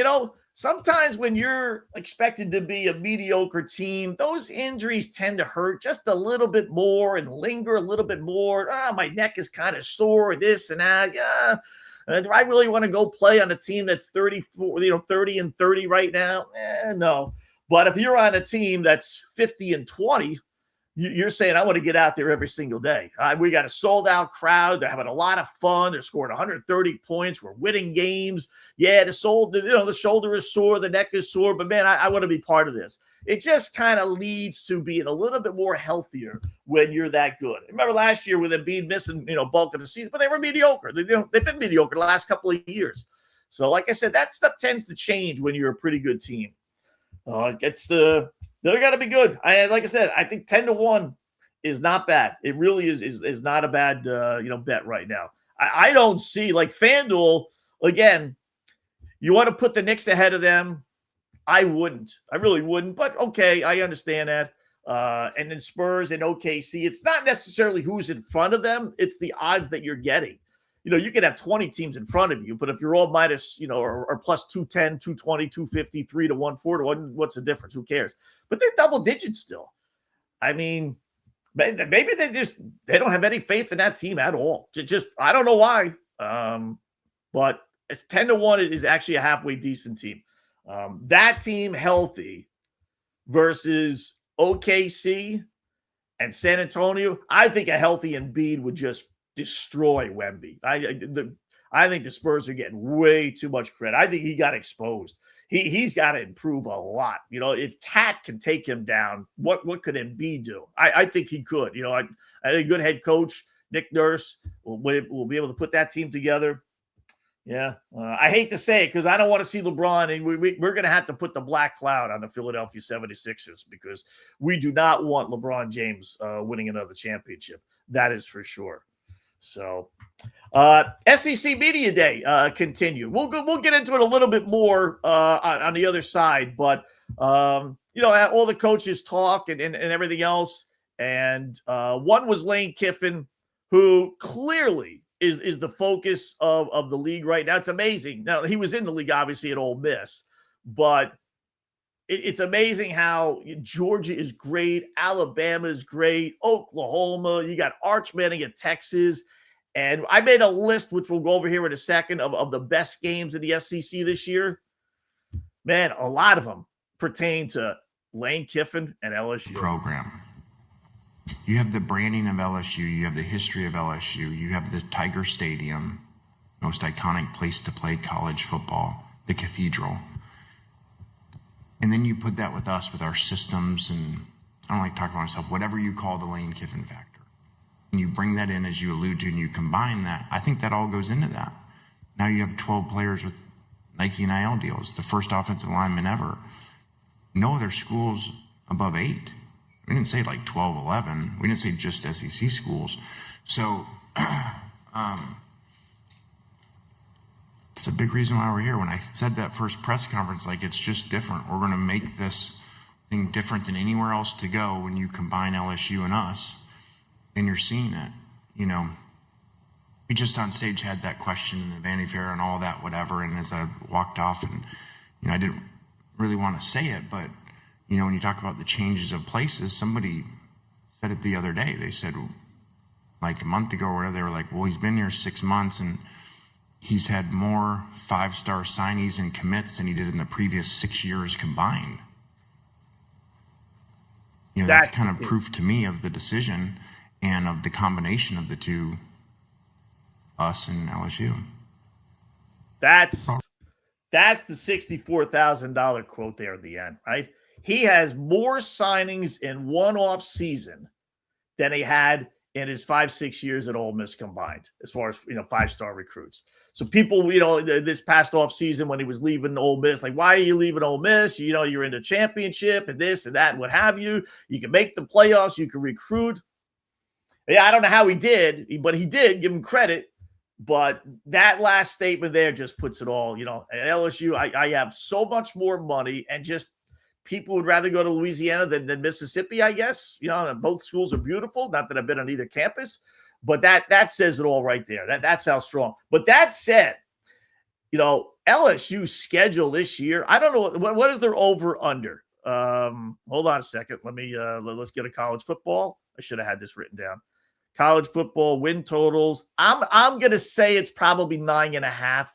Speaker 3: sometimes when you're expected to be a mediocre team, those injuries tend to hurt just a little bit more and linger a little bit more. My neck is kind of sore, this and that. Yeah. Do I really want to go play on a team that's 30 and 30 right now? No. But if you're on a team that's 50 and 20, you're saying, I want to get out there every single day. We got a sold-out crowd. They're having a lot of fun. They're scoring 130 points. We're winning games. Yeah, the shoulder is sore. The neck is sore. But, man, I want to be part of this. It just kind of leads to being a little bit more healthier when you're that good. Remember last year with Embiid missing, bulk of the season, but they were mediocre. They've been mediocre the last couple of years. So, like I said, that stuff tends to change when you're a pretty good team. They're got to be good. Like I said, I think 10-1 is not bad. It really is not a bad bet right now. I don't see, like, FanDuel, again, you want to put the Knicks ahead of them. I wouldn't. I really wouldn't. But okay, I understand that. And then Spurs and OKC, it's not necessarily who's in front of them. It's the odds that you're getting. You could have 20 teams in front of you, but if you're all minus, or plus 210, 220, 250, 3-1, 4-1, what's the difference? Who cares? But they're double digits still. I mean, maybe they don't have any faith in that team at all. Just I don't know why. But it's 10-1 is actually a halfway decent team. That team healthy versus OKC and San Antonio, I think a healthy Embiid would just destroy Wemby. I think the Spurs are getting way too much credit. I think he got exposed. He's got to improve a lot. If Cat can take him down, what could Embiid do? I think he could. I think a good head coach, Nick Nurse, will be able to put that team together. Yeah. I hate to say it because I don't want to see LeBron, and we're going to have to put the black cloud on the Philadelphia 76ers because we do not want LeBron James winning another championship. That is for sure. So, SEC Media Day continued. We'll get into it a little bit more on the other side, but all the coaches talk and everything else. And one was Lane Kiffin, who clearly is the focus of the league right now. It's amazing. Now, he was in the league, obviously, at Ole Miss, but it's amazing how Georgia is great, Alabama is great, Oklahoma, you got Arch Manning at Texas. And I made a list, which we'll go over here in a second, of the best games in the SEC this year. Man, a lot of them pertain to Lane Kiffin and LSU.
Speaker 8: Program. You have the branding of LSU. You have the history of LSU. You have the Tiger Stadium, most iconic place to play college football, the Cathedral. And then you put that with us, with our systems, and I don't like talking about myself, whatever you call the Lane Kiffin factor. And you bring that in, as you allude to, and you combine that. I think that all goes into that. Now you have 12 players with Nike NIL deals, the first offensive lineman ever. No other schools above 8. We didn't say like 12, 11. We didn't say just SEC schools. So it's a big reason why we're here. When I said that first press conference, like, it's just different. We're going to make this thing different than anywhere else to go when you combine LSU and us, and you're seeing it. We just on stage had that question in the Vanity Fair and all that, whatever, and as I walked off, and I didn't really want to say it, but when you talk about the changes of places, somebody said it the other day. They said, like a month ago or whatever, they were like, well, he's been here 6 months and he's had more 5-star signees and commits than he did in the previous 6 years combined. That's kind of proof to me of the decision and of the combination of the two, us and LSU.
Speaker 3: That's the $64,000 quote there at the end, right? He has more signings in one off season than he had in his 5-6 years at Ole Miss combined, as far as 5-star recruits. So people, this past off season when he was leaving Ole Miss, like, why are you leaving Ole Miss? You're in the championship and this and that and what have you. You can make the playoffs. You can recruit. Yeah, I don't know how he did, but he did. Give him credit. But that last statement there just puts it all. At LSU, I have so much more money, and just people would rather go to Louisiana than Mississippi, I guess. Both schools are beautiful. Not that I've been on either campus, but that says it all right there. That's how strong. But that said, LSU's schedule this year, I don't know what is their over under. Hold on a second. Let's get a college football. I should have had this written down. College football win totals. I'm gonna say it's probably 9.5,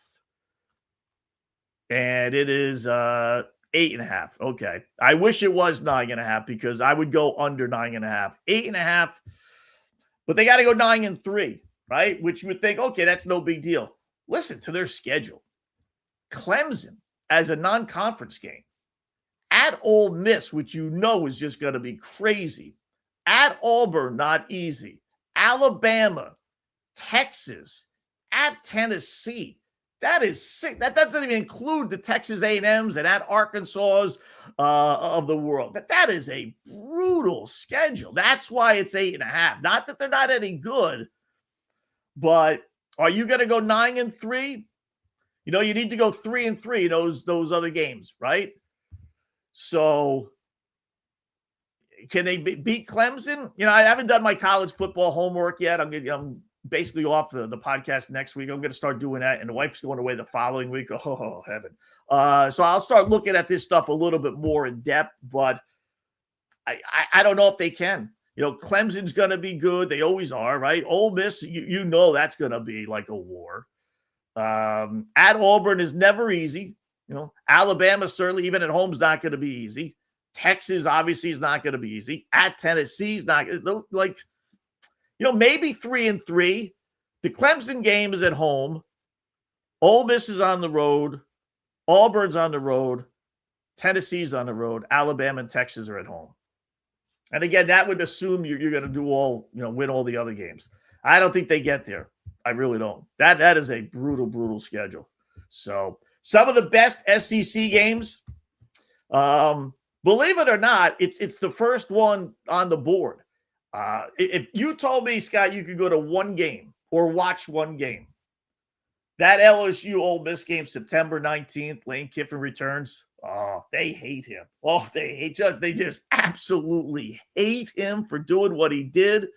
Speaker 3: and it is 8.5. Okay, I wish it was 9.5 because I would go under 9.5. 8.5, but they got to go 9-3, right? Which you would think, okay, that's no big deal. Listen to their schedule: Clemson as a non-conference game, at Ole Miss, which is just going to be crazy, at Auburn, not easy. Alabama, Texas, at Tennessee. That is sick. That doesn't even include the Texas A&Ms and at Arkansas's of the world. That is a brutal schedule. That's why it's 8.5. Not that they're not any good, but are you going to go 9-3? You need to go 3-3 those other games, right? So can they beat Clemson? I haven't done my college football homework yet. I'm basically off the podcast next week. I'm going to start doing that, and the wife's going away the following week. Oh, heaven. So I'll start looking at this stuff a little bit more in depth, but I don't know if they can. Clemson's going to be good. They always are, right? Ole Miss, that's going to be like a war. At Auburn is never easy. Alabama certainly, even at home, is not going to be easy. Texas obviously is not going to be easy. At Tennessee is not like, maybe 3-3. The Clemson game is at home. Ole Miss is on the road. Auburn's on the road. Tennessee's on the road. Alabama and Texas are at home. And again, that would assume you're going to do win all the other games. I don't think they get there. I really don't. That is a brutal, brutal schedule. So some of the best SEC games, believe it or not, it's the first one on the board. If you told me, Scott, you could go to one game or watch one game, that LSU Ole Miss game, September 19th, Lane Kiffin returns. Oh, they hate him. Oh, they just absolutely hate him for doing what he did.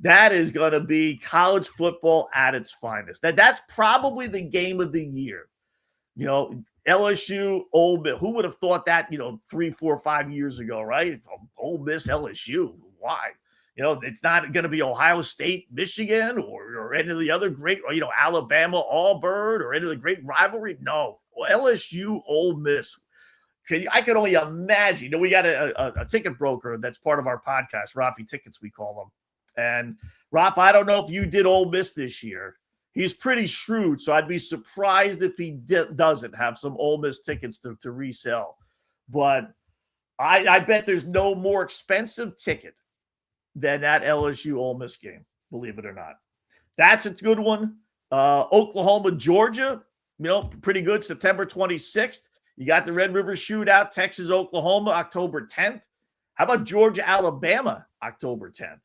Speaker 3: That is going to be college football at its finest. That's probably the game of the year. LSU, Ole Miss. Who would have thought that, 3, 4, 5 years ago, right? Ole Miss, LSU. Why? It's not going to be Ohio State, Michigan, or any of the other great, Alabama, Auburn, or any of the great rivalry. No, LSU, Ole Miss. I can only imagine. We got a ticket broker that's part of our podcast, Rafi Tickets, we call them. And Rafa, I don't know if you did Ole Miss this year. He's pretty shrewd, so I'd be surprised if he doesn't have some Ole Miss tickets to resell. But I bet there's no more expensive ticket than that LSU Ole Miss game, believe it or not. That's a good one. Oklahoma, Georgia, pretty good. September 26th. You got the Red River Shootout, Texas, Oklahoma, October 10th. How about Georgia, Alabama, October 10th?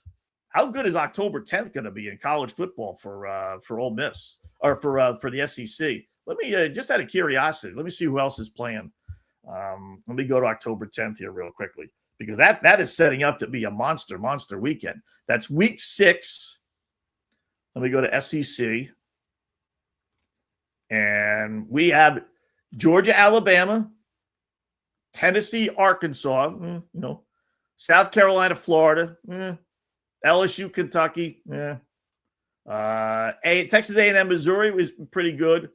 Speaker 3: How good is October 10th going to be in college football for Ole Miss or for the SEC? Let me just out of curiosity, let me see who else is playing. Let me go to October 10th here real quickly, because that is setting up to be a monster weekend. That's week 6. Let me go to SEC, and we have Georgia, Alabama, Tennessee, Arkansas, South Carolina, Florida, LSU, Kentucky, Texas A&M, Missouri was pretty good.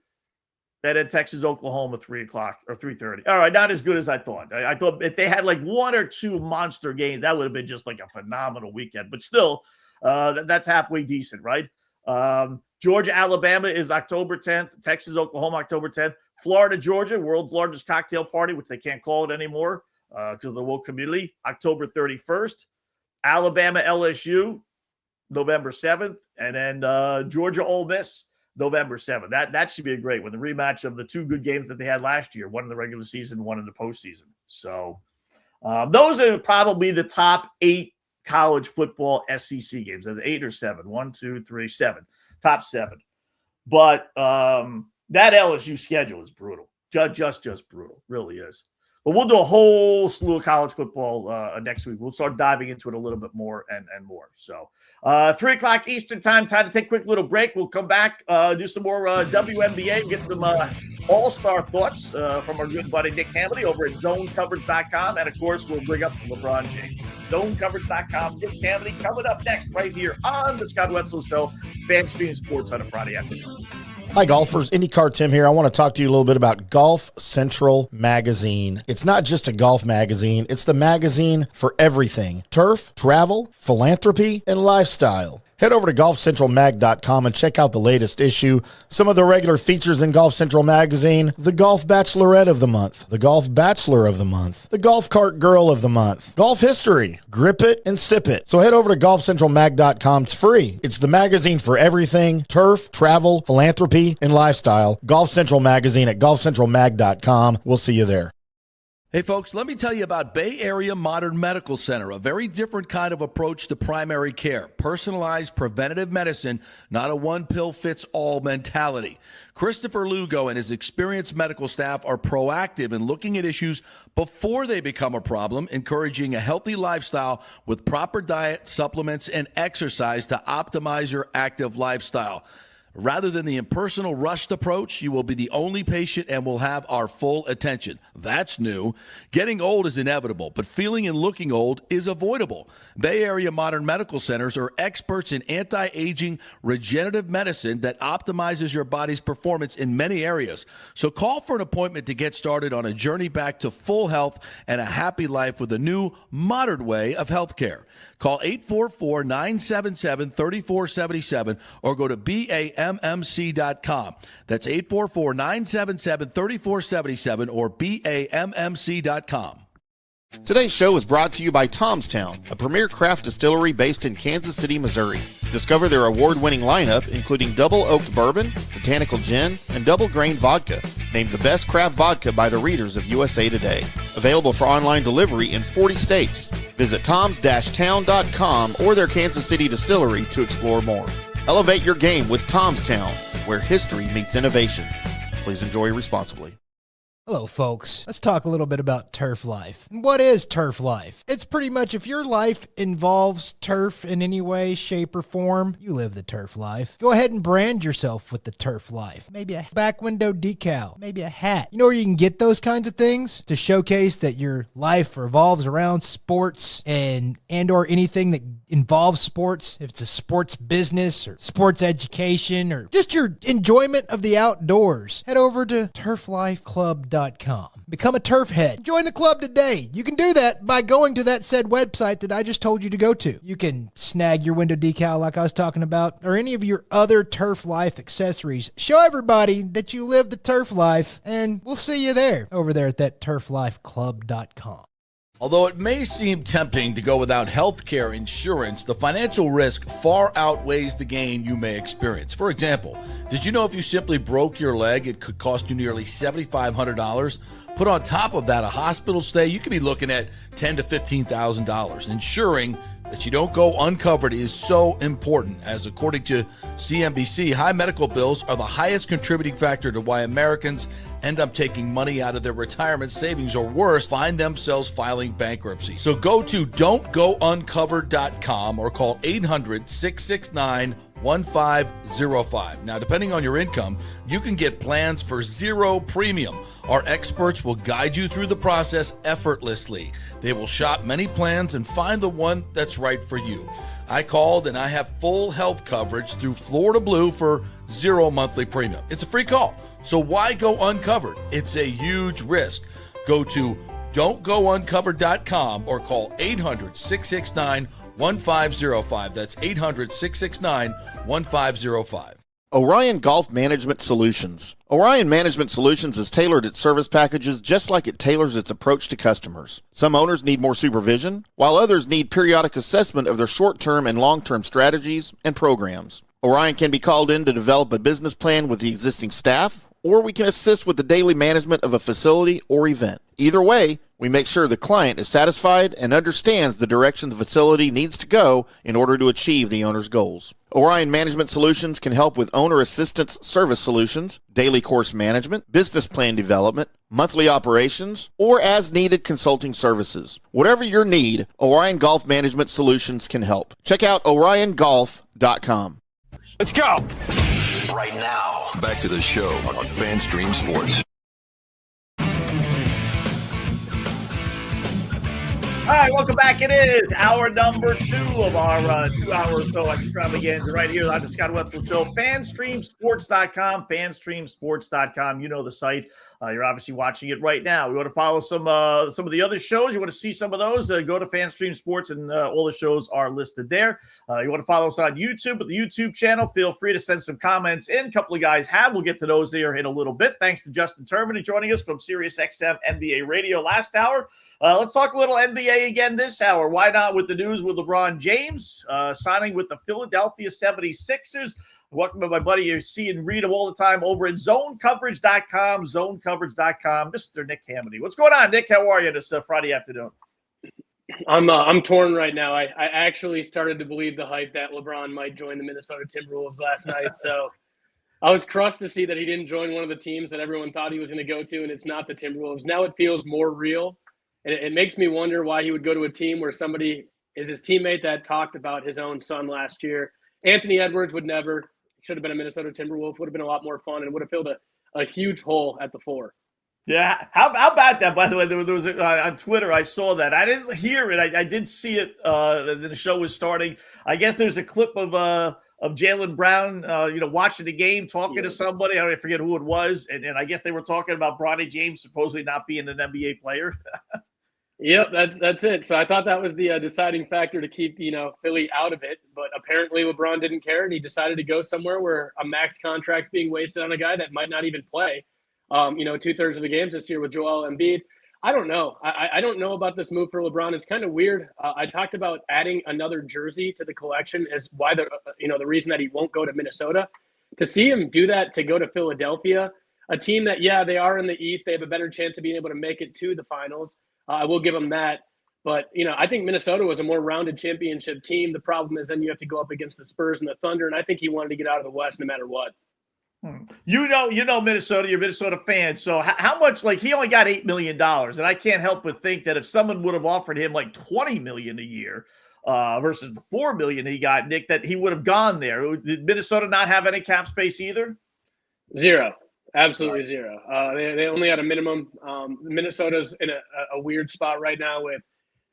Speaker 3: And then Texas, Oklahoma, 3 o'clock or 3:30. All right, not as good as I thought. I thought if they had like 1 or 2 monster games, that would have been just like a phenomenal weekend. But still, that's halfway decent, right? Georgia, Alabama is October 10th. Texas, Oklahoma, October 10th. Florida, Georgia, world's largest cocktail party, which they can't call it anymore because of the woke community, October 31st. Alabama, LSU, November 7th, and then Georgia Ole Miss, November 7th. That should be a great one. The rematch of the two good games that they had last year, one in the regular season, one in the postseason. So those are probably the top 8 college football SEC games. There's 8 or 7. 1, 2, 3, 7. Top 7. But that LSU schedule is brutal. Just brutal. Really is. But we'll do a whole slew of college football next week. We'll start diving into it a little bit more and more. So 3 o'clock Eastern time to take a quick little break. We'll come back, do some more WNBA, get some all-star thoughts from our good buddy Nick Hamaty over at ZoneCoverage.com. And, of course, we'll bring up LeBron James. ZoneCoverage.com. Nick Hamaty coming up next right here on the Scott Wetzel Show, FanStream Sports on a Friday afternoon.
Speaker 11: Hi, golfers. IndyCar Tim here. I want to talk to you a little bit about Golf Central Magazine. It's not just a golf magazine. It's the magazine for everything. Turf, travel, philanthropy, and lifestyle. Head over to golfcentralmag.com and check out the latest issue. Some of the regular features in Golf Central Magazine: the Golf Bachelorette of the Month, the Golf Bachelor of the Month, the Golf Cart Girl of the Month, Golf History, Grip It and Sip It. So head over to golfcentralmag.com. It's free. It's the magazine for everything: turf, travel, philanthropy, and lifestyle. Golf Central Magazine at golfcentralmag.com. We'll see you there.
Speaker 12: Hey, folks, let me tell you about Bay Area Modern Medical Center, a very different kind of approach to primary care. Personalized preventative medicine, not a one-pill-fits-all mentality. Christopher Lugo and his experienced medical staff are proactive in looking at issues before they become a problem, encouraging a healthy lifestyle with proper diet, supplements, and exercise to optimize your active lifestyle. Rather than the impersonal, rushed approach, you will be the only patient and will have our full attention. That's new. Getting old is inevitable, but feeling and looking old is avoidable. Bay Area Modern Medical Centers are experts in anti-aging regenerative medicine that optimizes your body's performance in many areas. So call for an appointment to get started on a journey back to full health and a happy life with a new, modern way of healthcare. Call 844-977-3477 or go to BAMMC.com. That's 844-977-3477 or BAMMC.com.
Speaker 11: Today's show is brought to you by Tomstown, a premier craft distillery based in Kansas City, Missouri. Discover their award-winning lineup, including Double Oaked Bourbon, Botanical Gin, and Double Grain Vodka, named the best craft vodka by the readers of USA Today. Available for online delivery in 40 states. Visit toms-town.com or their Kansas City distillery to explore more. Elevate your game with Tomstown, where history meets innovation. Please enjoy responsibly.
Speaker 13: Hello, folks. Let's talk a little bit about turf life. What is turf life? It's pretty much if your life involves turf in any way, shape, or form, you live the turf life. Go ahead and brand yourself with the turf life. Maybe a back window decal, maybe a hat. You know where you can get those kinds of things? To showcase that your life revolves around sports and or anything that involves sports. If it's a sports business or sports education or just your enjoyment of the outdoors, head over to turflifeclub.com. Become a turf head. Join the club today. You can do that by going to that said website that I just told you to go to. You can snag your window decal like I was talking about, or any of your other turf life accessories. Show everybody that you live the turf life, and we'll see you there over there at that turflifeclub.com.
Speaker 12: Although it may seem tempting to go without health care insurance, the financial risk far outweighs the gain you may experience. For example, did you know if you simply broke your leg, it could cost you nearly $7,500? Put on top of that a hospital stay, you could be looking at $10,000 to $15,000. Ensuring that you don't go uncovered is so important, as according to CNBC, high medical bills are the highest contributing factor to why Americans end up taking money out of their retirement savings, or worse, find themselves filing bankruptcy. So go to don'tgouncovered.com or call 800-669-1505. Now, depending on your income, you can get plans for zero premium. Our experts will guide you through the process effortlessly. They will shop many plans and find the one that's right for you. I called and I have full health coverage through Florida Blue for zero monthly premium. It's a free call. So why go uncovered? It's a huge risk. Go to don'tgouncovered.com or call 800-669-1505. That's 800-669-1505.
Speaker 11: Orion Golf Management Solutions. Orion Management Solutions has tailored its service packages just like it tailors its approach to customers. Some owners need more supervision, while others need periodic assessment of their short-term and long-term strategies and programs. Orion can be called in to develop a business plan with the existing staff, or we can assist with the daily management of a facility or event. Either way, we make sure the client is satisfied and understands the direction the facility needs to go in order to achieve the owner's goals. Orion Management Solutions can help with owner assistance service solutions, daily course management, business plan development, monthly operations, or as-needed consulting services. Whatever your need, Orion Golf Management Solutions can help. Check out oriongolf.com.
Speaker 5: Let's go.
Speaker 15: Right now, back to the show on FanStream Sports.
Speaker 3: All right, welcome back. It is hour number 2 of our 2-hour or so extravaganza right here on the Scott Wetzel Show. FanStreamSports.com, FanStreamSports.com. You know the site. You're obviously watching it right now. You want to follow some of the other shows? You want to see some of those? Go to FanStream Sports, and all the shows are listed there. You want to follow us on YouTube with the YouTube channel? Feel free to send some comments in. A couple of guys have. We'll get to those here in a little bit. Thanks to Justin Termini joining us from SiriusXM NBA Radio last hour. Let's talk a little NBA again this hour. Why not with the news with LeBron James signing with the Philadelphia 76ers. Welcome to my buddy you see and read him all the time over at zonecoverage.com, zonecoverage.com. Mr. Nick Hamaty. What's going on, Nick? How are you this Friday afternoon?
Speaker 16: I'm torn right now. I actually started to believe the hype that LeBron might join the Minnesota Timberwolves last night. So I was crushed to see that he didn't join one of the teams that everyone thought he was going to go to, and it's not the Timberwolves. Now it feels more real. And it makes me wonder why he would go to a team where somebody is his teammate that talked about his own son last year. Anthony Edwards would never. Should have been a Minnesota Timberwolf. Would have been a lot more fun and would have filled a huge hole at the 4.
Speaker 3: Yeah. How about that, by the way? There was on Twitter, I saw that. I didn't hear it. I did see it. The show was starting. I guess there's a clip of Jaylen Brown, watching the game, talking to somebody. I forget who it was. And I guess they were talking about Bronny James supposedly not being an NBA player.
Speaker 16: Yep, that's it. So I thought that was the deciding factor to keep, Philly out of it. But apparently LeBron didn't care, and he decided to go somewhere where a max contract's being wasted on a guy that might not even play, 2/3 of the games this year with Joel Embiid. I don't know. I don't know about this move for LeBron. It's kind of weird. I talked about adding another jersey to the collection as why the reason that he won't go to Minnesota. To see him do that, to go to Philadelphia, a team that, they are in the East. They have a better chance of being able to make it to the finals. I will give them that. But, I think Minnesota was a more rounded championship team. The problem is then you have to go up against the Spurs and the Thunder, and I think he wanted to get out of the West no matter what.
Speaker 3: You know Minnesota, you're a Minnesota fan. So how much, he only got $8 million. And I can't help but think that if someone would have offered him $20 million a year versus the $4 million he got, Nick, that he would have gone there. Did Minnesota not have any cap space either?
Speaker 16: Zero. Absolutely zero. They only had a minimum. Minnesota's in a weird spot right now with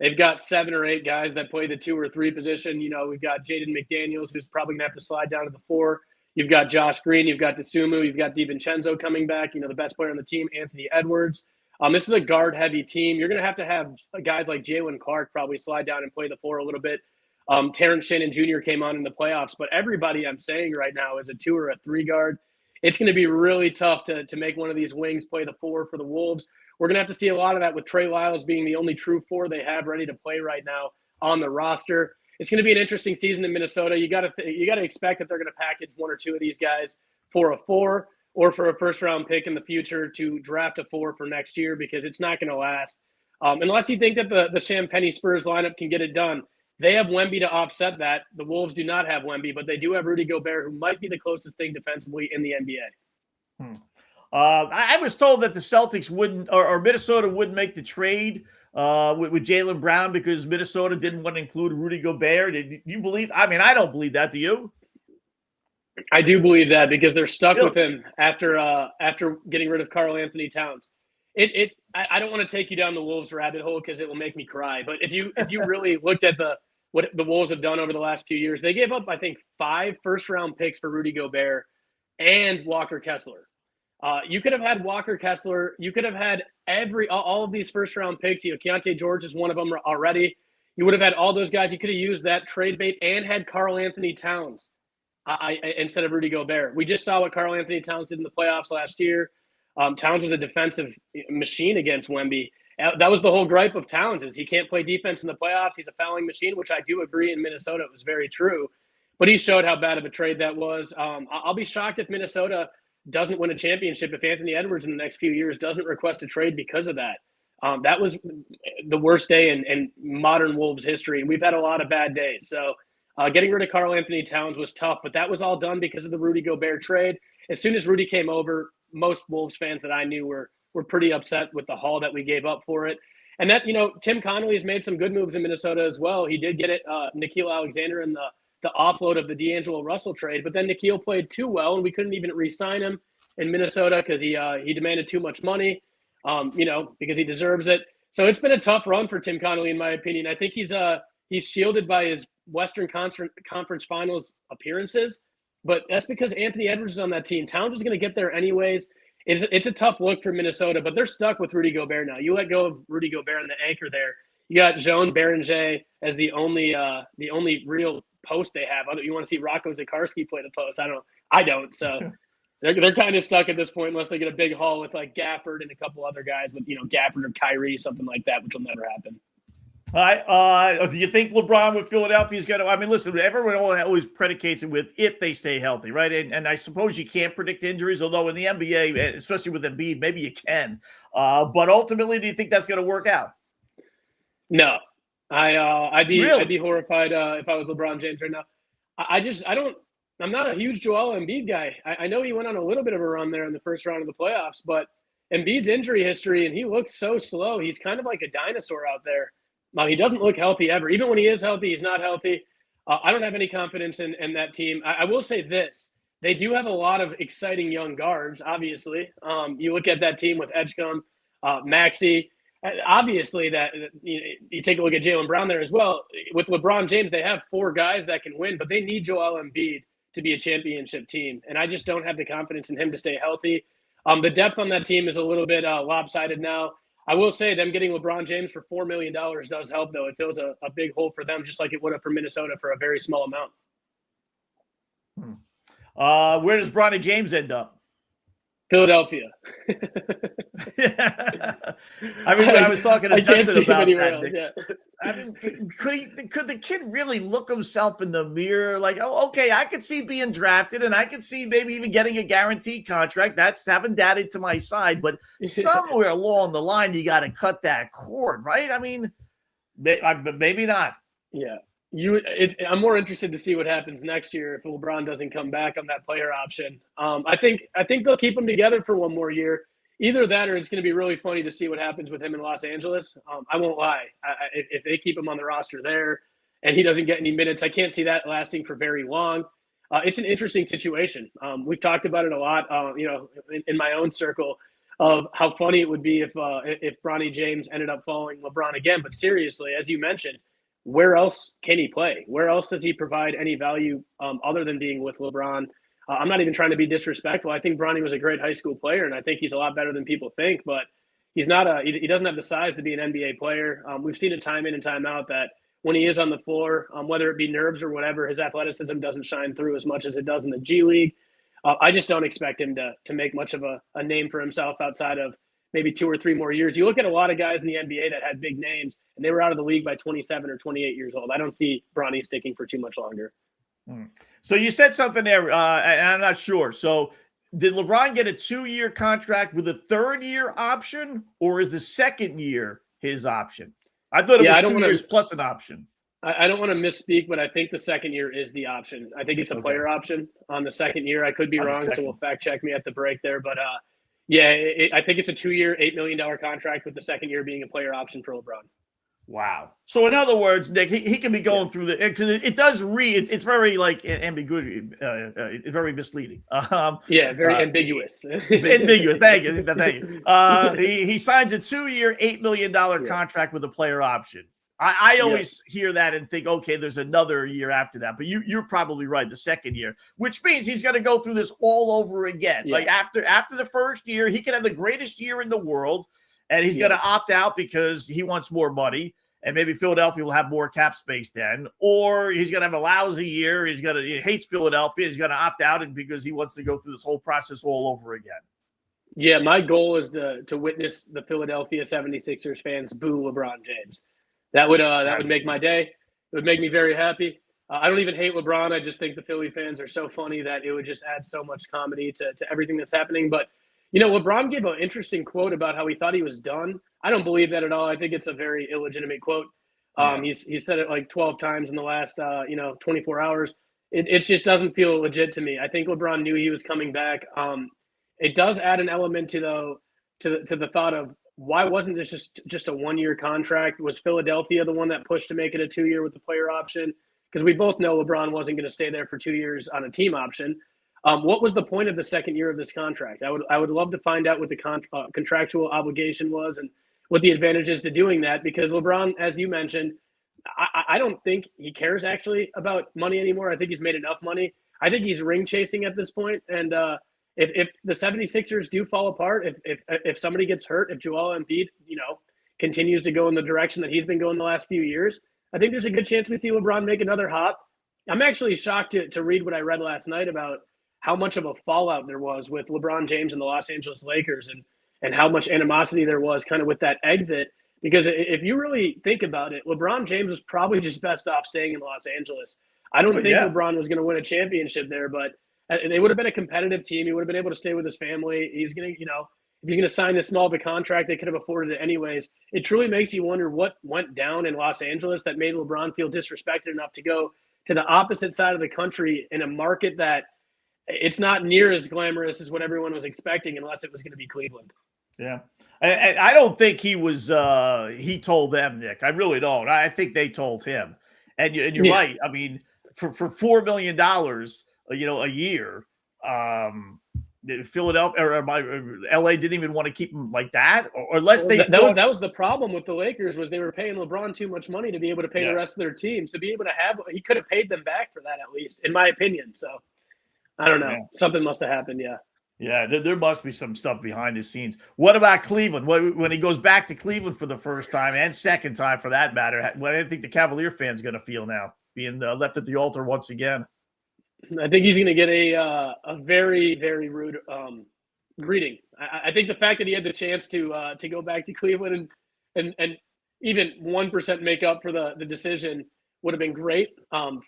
Speaker 16: they've got 7 or 8 guys that play the 2 or 3 position. We've got Jaden McDaniels, who's probably going to have to slide down to the 4. You've got Josh Green. You've got DeSumo. You've got DiVincenzo coming back. The best player on the team, Anthony Edwards. This is a guard-heavy team. You're going to have guys like Jalen Clark probably slide down and play the 4 a little bit. Terrence Shannon Jr. came on in the playoffs. But everybody I'm saying right now is a 2 or a 3 guard. It's going to be really tough to make one of these wings play the 4 for the Wolves. We're going to have to see a lot of that with Trey Lyles being the only true 4 they have ready to play right now on the roster. It's going to be an interesting season in Minnesota. You got to expect that they're going to package 1 or 2 of these guys for a 4 or for a first-round pick in the future to draft a 4 for next year because it's not going to last. Unless you think that the Sam Penny Spurs lineup can get it done. They have Wemby to offset that. The Wolves do not have Wemby, but they do have Rudy Gobert, who might be the closest thing defensively in the NBA.
Speaker 3: I was told that the Celtics wouldn't, or Minnesota wouldn't make the trade with Jaylen Brown because Minnesota didn't want to include Rudy Gobert. Did you believe? I mean, I don't believe that. Do you?
Speaker 16: I do believe that because they're stuck with him after getting rid of Karl Anthony Towns. I don't want to take you down the Wolves rabbit hole because it will make me cry. But if you really looked at what the Wolves have done over the last few years, they gave up, I think, 5 first-round picks for Rudy Gobert and Walker Kessler. You could have had Walker Kessler. You could have had all of these first-round picks. Keontae George is one of them already. You would have had all those guys. You could have used that trade bait and had Karl Anthony Towns instead of Rudy Gobert. We just saw what Karl Anthony Towns did in the playoffs last year. Towns was a defensive machine against Wemby. That was the whole gripe of Towns, is he can't play defense in the playoffs. He's a fouling machine, which I do agree in Minnesota. It was very true. But he showed how bad of a trade that was. I'll be shocked if Minnesota doesn't win a championship if Anthony Edwards in the next few years doesn't request a trade because of that. That was the worst day in modern Wolves history. And we've had a lot of bad days. So getting rid of Karl Anthony Towns was tough, but that was all done because of the Rudy Gobert trade. As soon as Rudy came over, most Wolves fans that I knew were pretty upset with the haul that we gave up for it. And that, Tim Connolly has made some good moves in Minnesota as well. He did get it, Nickeil Alexander in the offload of the D'Angelo Russell trade, but then Nickeil played too well and we couldn't even re-sign him in Minnesota because he demanded too much money, because he deserves it. So it's been a tough run for Tim Connolly, in my opinion. I think he's shielded by his Western Conference Finals appearances, but that's because Anthony Edwards is on that team. Towns was going to get there anyways. It's a tough look for Minnesota, but they're stuck with Rudy Gobert now. You let go of Rudy Gobert and the anchor there. You got Joan Berenger as the only real post they have. You want to see Rocco Zikarsky play the post? I don't. So they're kind of stuck at this point unless they get a big haul with like Gafford and a couple other guys with Gafford or Kyrie, something like that, which will never happen.
Speaker 3: All right. Do you think LeBron with Philadelphia is going to? I mean, listen, everyone always predicates it with if they stay healthy, right? And I suppose you can't predict injuries, although in the NBA, especially with Embiid, maybe you can. But ultimately, do you think that's going to work out?
Speaker 16: No, I'd be horrified if I was LeBron James right now. I'm not a huge Joel Embiid guy. I know he went on a little bit of a run there in the first round of the playoffs, but Embiid's injury history, and he looks so slow. He's kind of like a dinosaur out there. He doesn't look healthy ever. Even when he is healthy, he's not healthy. I don't have any confidence in that team. I will say this. They do have a lot of exciting young guards, obviously. You look at that team with Edgecombe, Maxey. Obviously, that you take a look at Jaylen Brown there as well. With LeBron James, they have 4 guys that can win, but they need Joel Embiid to be a championship team. And I just don't have the confidence in him to stay healthy. The depth on that team is a little bit lopsided now. I will say them getting LeBron James for $4 million does help, though. It fills a big hole for them, just like it would have for Minnesota for a very small
Speaker 3: amount. Where does Bronny James end up?
Speaker 16: Philadelphia.
Speaker 3: I mean, I was talking to Justin about that.
Speaker 16: Yeah.
Speaker 3: I mean, could the kid really look himself in the mirror? Like, oh, okay, I could see being drafted, and I could see maybe even getting a guaranteed contract. That's having daddy to my side. But somewhere along the line, you got to cut that cord, right? I mean, maybe not.
Speaker 16: Yeah. I'm more interested to see what happens next year if LeBron doesn't come back on that player option. I think they'll keep them together for one more year. Either that, or it's going to be really funny to see what happens with him in Los Angeles. I won't lie. If they keep him on the roster there and he doesn't get any minutes, I can't see that lasting for very long. It's an interesting situation. We've talked about it a lot, in my own circle, of how funny it would be if Bronny James ended up following LeBron again. But seriously, as you mentioned, where else can he play? Where else does he provide any value other than being with LeBron? I'm not even trying to be disrespectful. I think Bronny was a great high school player, and I think he's a lot better than people think. But he's not he doesn't have the size to be an NBA player. We've seen it time in and time out that when he is on the floor, whether it be nerves or whatever, his athleticism doesn't shine through as much as it does in the G League. I just don't expect him to make much of a name for himself outside of maybe 2 or 3 more years. You look at a lot of guys in the NBA that had big names, and they were out of the league by 27 or 28 years old. I don't see Bronny sticking for too much longer.
Speaker 3: So you said something there, and I'm not sure. So did LeBron get a 2-year contract with a 3rd-year option, or is the 2nd year his option? I thought it was 2 years plus an option.
Speaker 16: I don't want to misspeak, but I think the 2nd year is the option. I think it's a player option on the 2nd year. I could be wrong, so we'll fact check me at the break there. But I think it's a 2-year, $8 million contract with the 2nd year being a player option for LeBron.
Speaker 3: Wow. So in other words, Nick, he can be going through it does read. It's very like ambiguous. It's very misleading.
Speaker 16: Very ambiguous.
Speaker 3: Ambiguous. Thank you. He signs a 2-year, $8 million contract with a player option. I always hear that and think, okay, there's another year after that. But you're probably right, the 2nd year, which means he's going to go through this all over again. Like after the first year, he can have the greatest year in the world, and he's going to opt out because he wants more money. and maybe Philadelphia will have more cap space then, or he's going to have a lousy year. He hates Philadelphia. He's going to opt out because he wants to go through this whole process all over again.
Speaker 16: Yeah, my goal is to witness the Philadelphia 76ers fans boo LeBron James. That would make my day. It would make me very happy. I don't even hate LeBron. I just think the Philly fans are so funny that it would just add so much comedy to everything that's happening. But, LeBron gave an interesting quote about how he thought he was done. I don't believe that at all. I think it's a very illegitimate quote. He said it like 12 times in the last, 24 hours. It just doesn't feel legit to me. I think LeBron knew he was coming back. It does add an element to the thought of why wasn't this just a 1-year contract? Was Philadelphia the one that pushed to make it a 2-year with the player option? Because we both know LeBron wasn't going to stay there for 2 years on a team option. What was the point of the second year of this contract? I would love to find out what the contractual obligation was and what the advantage is to doing that, because LeBron, as you mentioned, I don't think he cares actually about money anymore. I think he's made enough money. I think he's ring chasing at this point. And if the 76ers do fall apart, if somebody gets hurt, if Joel Embiid, continues to go in the direction that he's been going the last few years, I think there's a good chance we see LeBron make another hop. I'm actually shocked to read what I read last night about how much of a fallout there was with LeBron James and the Los Angeles Lakers and how much animosity there was kind of with that exit. Because if you really think about it, LeBron James was probably just best off staying in Los Angeles. I don't think LeBron was going to win a championship there, but they would have been a competitive team. He would have been able to stay with his family. He's going to, if he's going to sign this small of a contract, they could have afforded it anyways. It truly makes you wonder what went down in Los Angeles that made LeBron feel disrespected enough to go to the opposite side of the country in a market that it's not near as glamorous as what everyone was expecting, unless it was going to be Cleveland.
Speaker 3: Yeah. And I don't think he was he told them, Nick. I really don't. I think they told him. And you're right. I mean, for $4 million, a year, Philadelphia or LA didn't even want to keep him like that, or unless they
Speaker 16: that was the problem with the Lakers, was they were paying LeBron too much money to be able to pay the rest of their team. So be able to he could have paid them back for that, at least, in my opinion. So I don't know. Yeah. Something must have happened. Yeah.
Speaker 3: Yeah, there must be some stuff behind the scenes. What about Cleveland? When he goes back to Cleveland for the first time and second time, for that matter, what do you think the Cavalier fan's going to feel now, being left at the altar once again?
Speaker 16: I think he's going to get a very, very rude greeting. I think the fact that he had the chance to go back to Cleveland and even 1% make up for the decision would have been great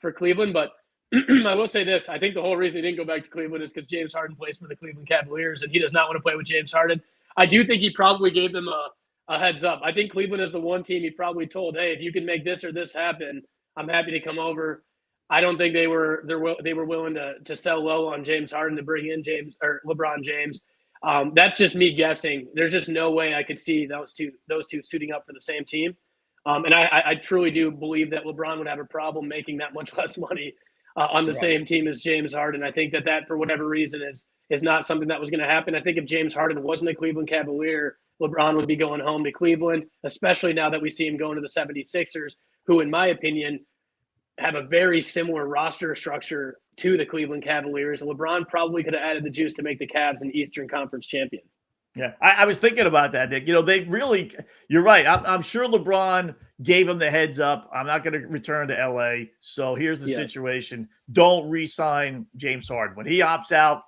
Speaker 16: for Cleveland, but I will say this. I think the whole reason he didn't go back to Cleveland is because James Harden plays for the Cleveland Cavaliers, and he does not want to play with James Harden. I do think he probably gave them a heads up. I think Cleveland is the one team he probably told, hey, if you can make this or this happen, I'm happy to come over. I don't think they were willing to sell low on James Harden to bring in LeBron James. That's just me guessing. There's just no way I could see those two suiting up for the same team. And I truly do believe that LeBron would have a problem making that much less money on the same team as James Harden. I think that for whatever reason is not something that was going to happen. I think if James Harden wasn't a Cleveland Cavalier, LeBron would be going home to Cleveland, especially now that we see him going to the 76ers, who, in my opinion, have a very similar roster structure to the Cleveland Cavaliers. LeBron probably could have added the juice to make the Cavs an Eastern Conference champion.
Speaker 3: Yeah, I was thinking about that, Nick. They really – you're right. I'm sure LeBron gave him the heads up. I'm not going to return to L.A., so here's the situation. Don't re-sign James Harden. When he opts out,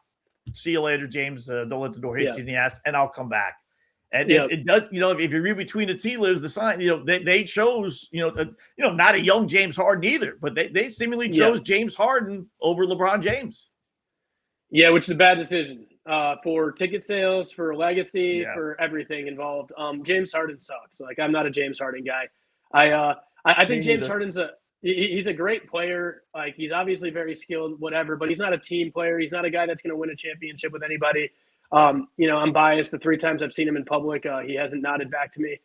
Speaker 3: see you later, James. Don't let the door hit you in the ass, and I'll come back. And it does – if you read between the tea leaves, the sign, they chose, not a young James Harden either, but they seemingly chose James Harden over LeBron James.
Speaker 16: Yeah, which is a bad decision. For ticket sales, for legacy, for everything involved. James Harden sucks. Like, I'm not a James Harden guy. I think James Harden's he's a great player. Like, he's obviously very skilled, whatever, but he's not a team player. He's not a guy that's going to win a championship with anybody. I'm biased. The 3 times I've seen him in public, he hasn't nodded back to me.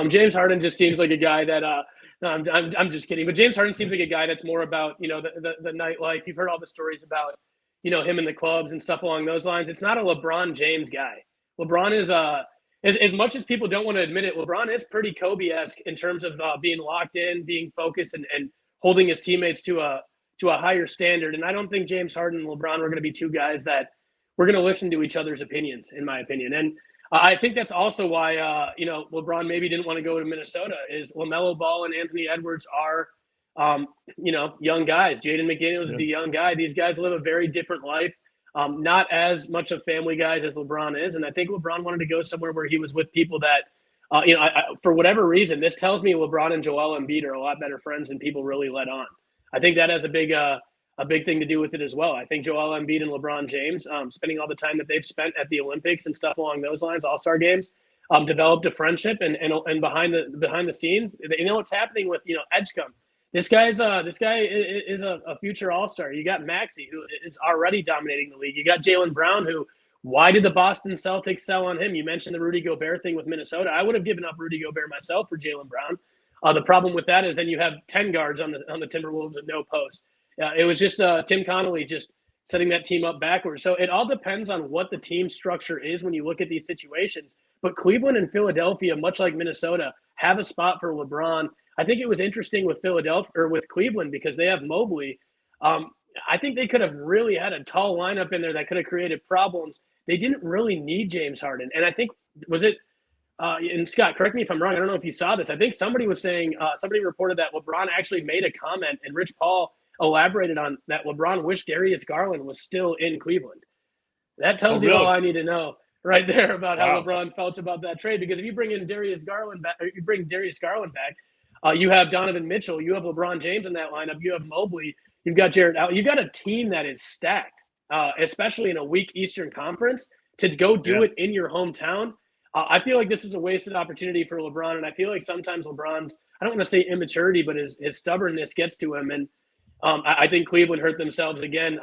Speaker 16: James Harden just seems like a guy that no, I'm just kidding. But James Harden seems like a guy that's more about, the nightlife. You've heard all the stories about, him in the clubs and stuff along those lines. It's not a LeBron James guy. LeBron is as much as people don't want to admit it, LeBron is pretty Kobe-esque in terms of being locked in, being focused, and holding his teammates to a higher standard. And I don't think James Harden and LeBron are going to be two guys that we're going to listen to each other's opinions, in my opinion. And I think that's also why LeBron maybe didn't want to go to Minnesota. Is LaMelo Ball and Anthony Edwards are young guys. Jaden McDaniels is a young guy. These guys live a very different life. Not as much of family guys as LeBron is, and I think LeBron wanted to go somewhere where he was with people that, for whatever reason, this tells me LeBron and Joel Embiid are a lot better friends than people really let on. I think that has a big thing to do with it as well. I think Joel Embiid and LeBron James, spending all the time that they've spent at the Olympics and stuff along those lines, All-Star games, developed a friendship, and behind the scenes, they know what's happening with Edgecombe. This guy is a future All-Star. You got Maxey, who is already dominating the league. You got Jaylen Brown, who, why did the Boston Celtics sell on him? You mentioned the Rudy Gobert thing with Minnesota. I would have given up Rudy Gobert myself for Jaylen Brown. The problem with that is then you have 10 guards on the Timberwolves at no post. It was just Tim Connolly just setting that team up backwards. So it all depends on what the team structure is when you look at these situations. But Cleveland and Philadelphia, much like Minnesota, have a spot for LeBron. I think it was interesting with with Cleveland because they have Mobley. I think they could have really had a tall lineup in there that could have created problems. They didn't really need James Harden. And I think, and Scott, correct me if I'm wrong, I don't know if you saw this. I think somebody was saying, somebody reported that LeBron actually made a comment, and Rich Paul elaborated on that LeBron wished Darius Garland was still in Cleveland. That tells you all I need to know right there about how LeBron felt about that trade. Because if you bring Darius Garland back, you have Donovan Mitchell, you have LeBron James in that lineup, you have Mobley, you've got Jared Allen. You've got a team that is stacked, especially in a weak Eastern Conference, to go do it in your hometown. I feel like this is a wasted opportunity for LeBron, and I feel like sometimes LeBron's, I don't want to say immaturity, but his stubbornness gets to him. And I think Cleveland hurt themselves again,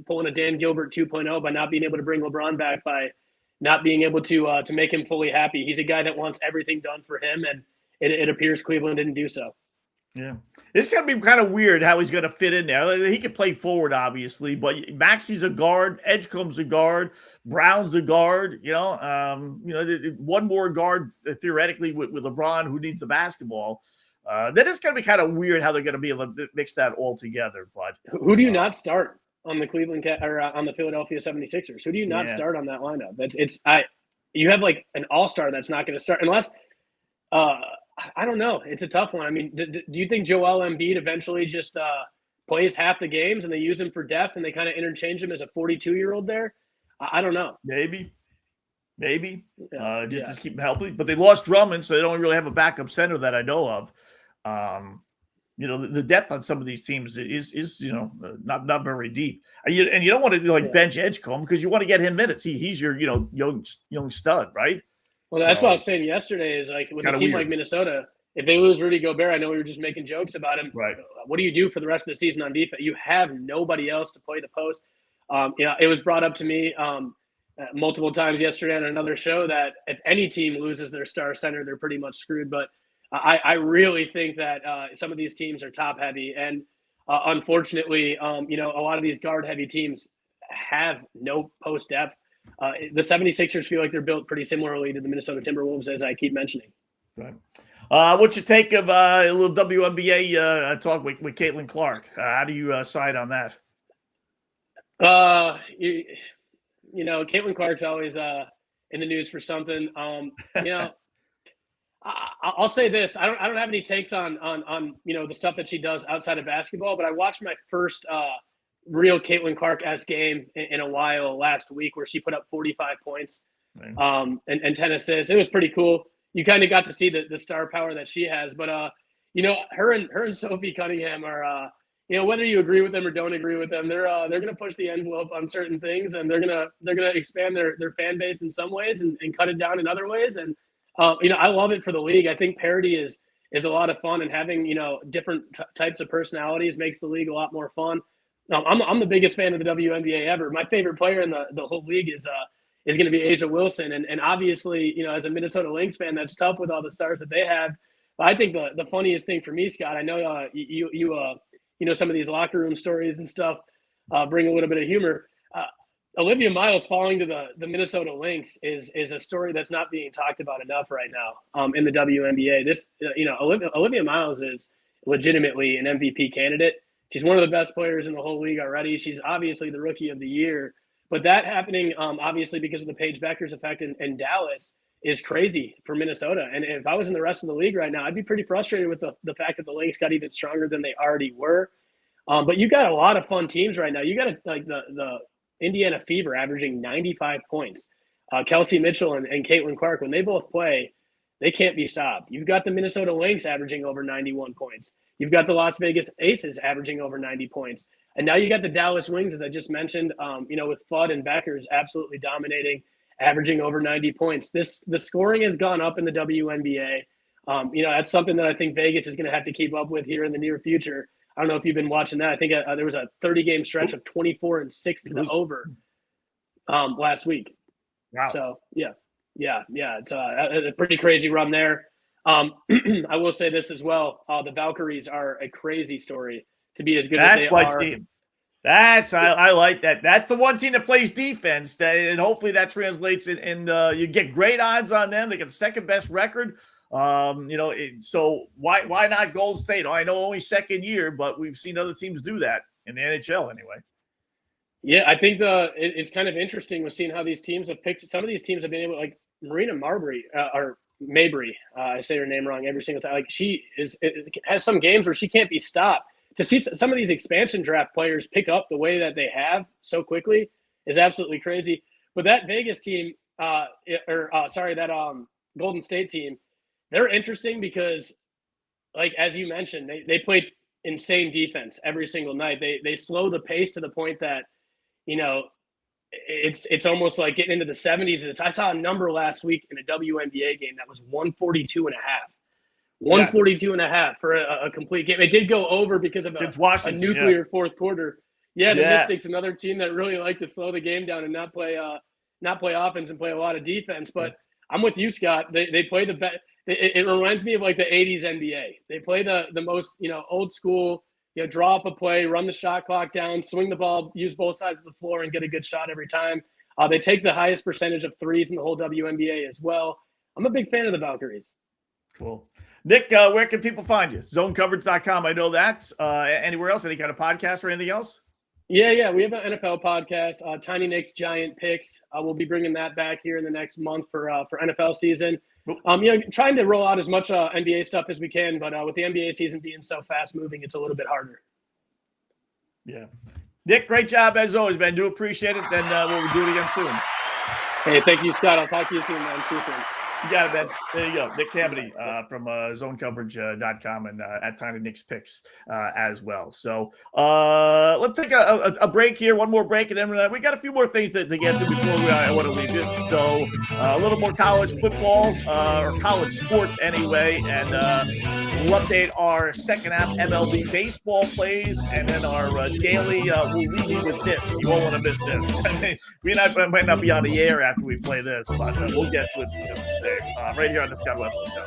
Speaker 16: pulling a Dan Gilbert 2.0 by not being able to bring LeBron back, by not being able to make him fully happy. He's a guy that wants everything done for him, and it appears Cleveland didn't do so.
Speaker 3: Yeah. It's going to be kind of weird how he's going to fit in there. He can play forward, obviously, but Maxey's a guard, Edgecombe's a guard, Brown's a guard, one more guard theoretically with LeBron, who needs the basketball. That is going to be kind of weird how they're going to be able to mix that all together. But
Speaker 16: who do you not start on the on the Philadelphia 76ers? Who do you not start on that lineup? You have like an all-star that's not going to start unless I don't know. It's a tough one. I mean, do you think Joel Embiid eventually just plays half the games and they use him for depth and they kind of interchange him as a 42-year-old there? I don't know.
Speaker 3: Maybe. Just keep him healthy. But they lost Drummond, so they don't really have a backup center that I know of. The depth on some of these teams is not very deep. And you don't want to bench Edgecombe because you want to get him minutes. He's your young stud, right?
Speaker 16: Well, that's what I was saying yesterday is like with a team like Minnesota, if they lose Rudy Gobert, I know we were just making jokes about him.
Speaker 3: Right.
Speaker 16: What do you do for the rest of the season on defense? You have nobody else to play the post. It was brought up to me multiple times yesterday on another show that if any team loses their star center, they're pretty much screwed. But I really think that some of these teams are top heavy. And unfortunately, a lot of these guard heavy teams have no post depth. The 76ers feel like they're built pretty similarly to the Minnesota Timberwolves, as I keep mentioning.
Speaker 3: Right. What's your take of a little WNBA talk with Caitlin Clark? How do you side on that?
Speaker 16: Caitlin Clark's always in the news for something. I'll say this: I don't have any takes on the stuff that she does outside of basketball, but I watched my first real Caitlin Clark-esque game in a while last week, where she put up 45 points and 10 assists. It was pretty cool. You kind of got to see the star power that she has. But her and Sophie Cunningham are whether you agree with them or don't agree with them, they're going to push the envelope on certain things, and they're gonna expand their fan base in some ways and cut it down in other ways. And I love it for the league. I think parity is a lot of fun, and having different types of personalities makes the league a lot more fun. I'm the biggest fan of the WNBA ever. My favorite player in the whole league is going to be Asia Wilson, and obviously as a Minnesota Lynx fan, that's tough with all the stars that they have. But I think the funniest thing for me, Scott, I know you some of these locker room stories and stuff bring a little bit of humor. Olivia Miles falling to the Minnesota Lynx is a story that's not being talked about enough right now in the WNBA. This Olivia Miles is legitimately an MVP candidate. She's one of the best players in the whole league already. She's obviously the rookie of the year. But that happening, obviously, because of the Paige Beckers effect in Dallas is crazy for Minnesota. And if I was in the rest of the league right now, I'd be pretty frustrated with the fact that the Lynx got even stronger than they already were. But you got a lot of fun teams right now. You got the Indiana Fever averaging 95 points. Kelsey Mitchell and Caitlin Clark, when they both play, they can't be stopped. You've got the Minnesota Lynx averaging over 91 points. You've got the Las Vegas Aces averaging over 90 points. And now you got the Dallas Wings, as I just mentioned, with Flood and Beckers absolutely dominating, averaging over 90 points. The scoring has gone up in the WNBA. That's something that I think Vegas is going to have to keep up with here in the near future. I don't know if you've been watching that. I think there was a 30-game stretch of 24-6 to the over last week.
Speaker 3: Wow.
Speaker 16: So, yeah. It's a pretty crazy run there. I will say this as well. The Valkyries are a crazy story to be as good as they
Speaker 3: Mike's
Speaker 16: are.
Speaker 3: team. I like that. That's the one team that plays defense, and hopefully that translates and you get great odds on them. They get the second best record. So why not Golden State? I know only second year, but we've seen other teams do that in the NHL anyway.
Speaker 16: Yeah, I think it's kind of interesting with seeing how these teams have picked. Some of these teams have been able, like Marina Marbury or Mabry. I say her name wrong every single time. Like has some games where she can't be stopped. To see some of these expansion draft players pick up the way that they have so quickly is absolutely crazy. But that Vegas team, Golden State team, they're interesting because, like as you mentioned, they played insane defense every single night. They slow the pace to the point that, it's almost like getting into the 70s. I saw a number last week in a WNBA game that was 142 and a half. 142 and a half for a complete game. It did go over because of a nuclear fourth quarter. Yeah, the Mystics, another team that really like to slow the game down and not play offense and play a lot of defense. But I'm with you, Scott. They play the best. It reminds me of like the 80s NBA. They play the most, old school, draw up a play, run the shot clock down, swing the ball, use both sides of the floor and get a good shot every time. They take the highest percentage of threes in the whole WNBA as well. I'm a big fan of the Valkyries.
Speaker 3: Cool. Nick, where can people find you? Zonecoverage.com. I know that. Anywhere else? Any kind of podcast or anything else?
Speaker 16: Yeah. We have an NFL podcast, Tiny Nick's Giant Picks. We'll be bringing that back here in the next month for NFL season. Trying to roll out as much NBA stuff as we can, but with the NBA season being so fast moving, it's a little bit harder.
Speaker 3: Yeah. Nick, great job as always, man. Do appreciate it. Then we'll do it again soon.
Speaker 16: Hey, thank you, Scott. I'll talk to you soon, man. See you soon.
Speaker 3: You got it, man. There you go. Nick Hamaty from zonecoverage.com and at Tiny Nick's Picks as well. So let's take a break here, one more break, and then we got a few more things to get to before I want to leave you. So a little more college football or college sports anyway, and we'll update our second half MLB baseball plays, and then our daily, we'll leave you with this. You won't want to miss this. We might not be on the air after we play this, but we'll get to it in just a second. Right here on the Scott Wetzel Show.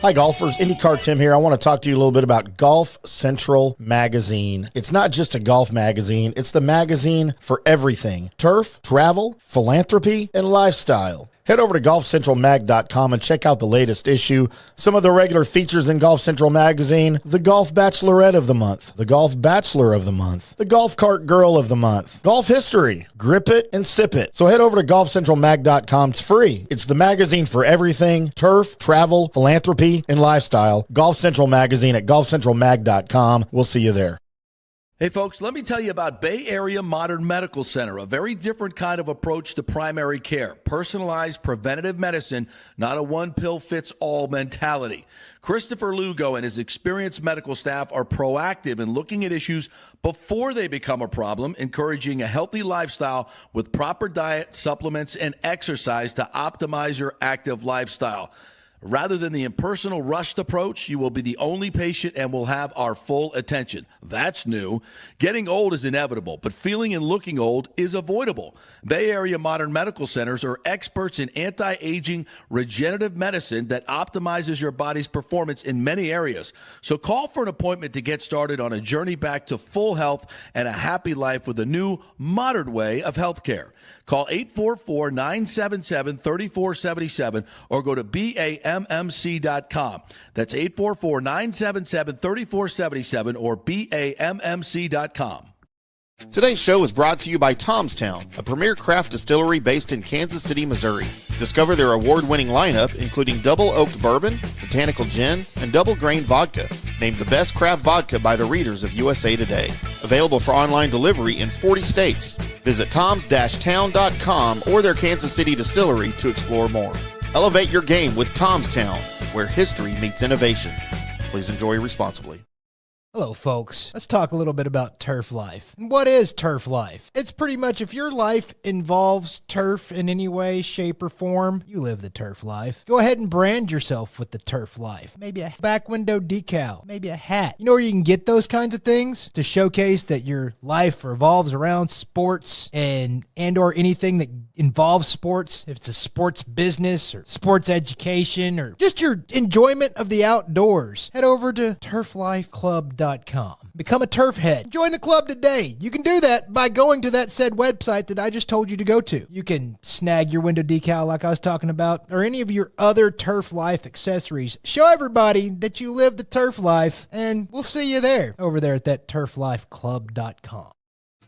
Speaker 11: Hi, golfers. IndyCar Tim here. I want to talk to you a little bit about Golf Central Magazine. It's not just a golf magazine. It's the magazine for everything. Turf, travel, philanthropy, and lifestyle. Head over to golfcentralmag.com and check out the latest issue. Some of the regular features in Golf Central Magazine: the Golf Bachelorette of the Month, the Golf Bachelor of the Month, the Golf Cart Girl of the Month, Golf History, Grip It and Sip It. So head over to golfcentralmag.com. It's free. It's the magazine for everything: turf, travel, philanthropy, and lifestyle. Golf Central Magazine at golfcentralmag.com. We'll see you there.
Speaker 12: Hey folks, let me tell you about Bay Area Modern Medical Center, a very different kind of approach to primary care. Personalized preventative medicine, not a one-pill-fits-all mentality. Christopher Lugo and his experienced medical staff are proactive in looking at issues before they become a problem, encouraging a healthy lifestyle with proper diet, supplements, and exercise to optimize your active lifestyle. Rather than the impersonal, rushed approach, you will be the only patient and will have our full attention. That's new. Getting old is inevitable, but feeling and looking old is avoidable. Bay Area Modern Medical Centers are experts in anti-aging regenerative medicine that optimizes your body's performance in many areas. So call for an appointment to get started on a journey back to full health and a happy life with a new, modern way of healthcare. Call 844-977-3477 or go to BAMMC.com. That's 844-977-3477 or BAMMC.com.
Speaker 11: Today's show is brought to you by Tomstown, a premier craft distillery based in Kansas City, Missouri. Discover their award-winning lineup, including double oaked bourbon, botanical gin, and double grain vodka. Named the best craft vodka by the readers of USA Today. Available for online delivery in 40 states. Visit toms-town.com or their Kansas City distillery to explore more. Elevate your game with Tomstown, where history meets innovation. Please enjoy responsibly.
Speaker 13: Hello, folks. Let's talk a little bit about turf life. And what is turf life? It's pretty much if your life involves turf in any way, shape, or form, you live the turf life. Go ahead and brand yourself with the turf life. Maybe a back window decal, maybe a hat. You know where you can get those kinds of things to showcase that your life revolves around sports and or anything that involves sports. If it's a sports business or sports education or just your enjoyment of the outdoors, head over to turflifeclub.com. Become a turf head. Join the club today. You can do that by going to that said website that I just told you to go to. You can snag your window decal like I was talking about, or any of your other turf life accessories. Show everybody that you live the turf life, and we'll see you there over there at that turflifeclub.com.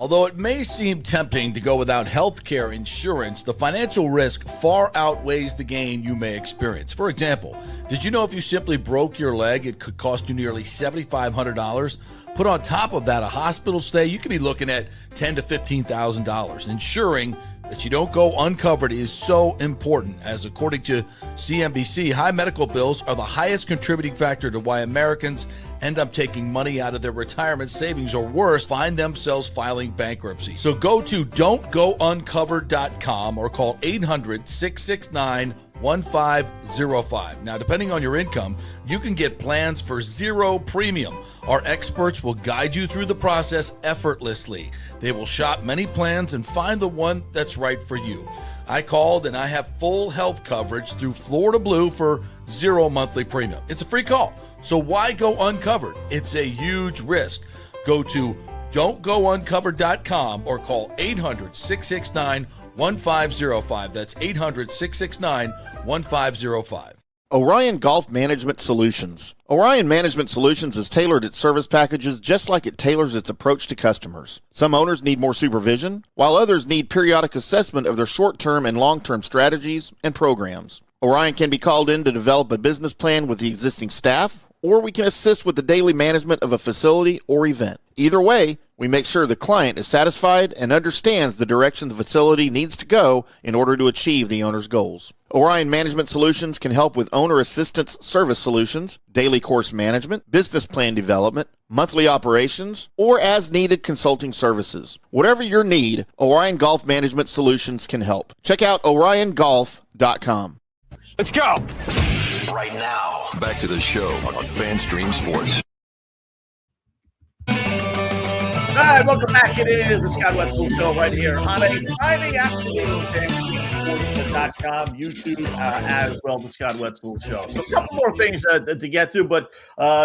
Speaker 12: Although it may seem tempting to go without health care insurance, the financial risk far outweighs the gain you may experience. For example, did you know if you simply broke your leg, it could cost you nearly $7,500? Put on top of that a hospital stay, you could be looking at $10,000 to $15,000. Ensuring that you don't go uncovered is so important, as according to CNBC, high medical bills are the highest contributing factor to why Americans end up taking money out of their retirement savings, or worse, find themselves filing bankruptcy. So go to don'tgouncovered.com or call 800-669-1505. Now, depending on your income, you can get plans for zero premium. Our experts will guide you through the process effortlessly. They will shop many plans and find the one that's right for you. I called and I have full health coverage through Florida Blue for zero monthly premium. It's a free call. So why go uncovered? It's a huge risk. Go to don'tgouncovered.com or call 800-669-1505. That's 800-669-1505.
Speaker 11: Orion Golf Management Solutions. Orion Management Solutions has tailored its service packages just like it tailors its approach to customers. Some owners need more supervision, while others need periodic assessment of their short-term and long-term strategies and programs. Orion can be called in to develop a business plan with the existing staff, or we can assist with the daily management of a facility or event. Either way, we make sure the client is satisfied and understands the direction the facility needs to go in order to achieve the owner's goals. Orion Management Solutions can help with owner assistance service solutions, daily course management, business plan development, monthly operations, or as-needed consulting services. Whatever your need, Orion Golf Management Solutions can help. Check out oriongolf.com.
Speaker 15: Let's go. Right now, back to the show on FanStream Sports.
Speaker 3: All right, welcome back. It is the Scott Wetzel Show right here on a Friday afternoon. FanStreamSports.com, YouTube as well, the Scott Wetzel Show. So a couple more things to get to, but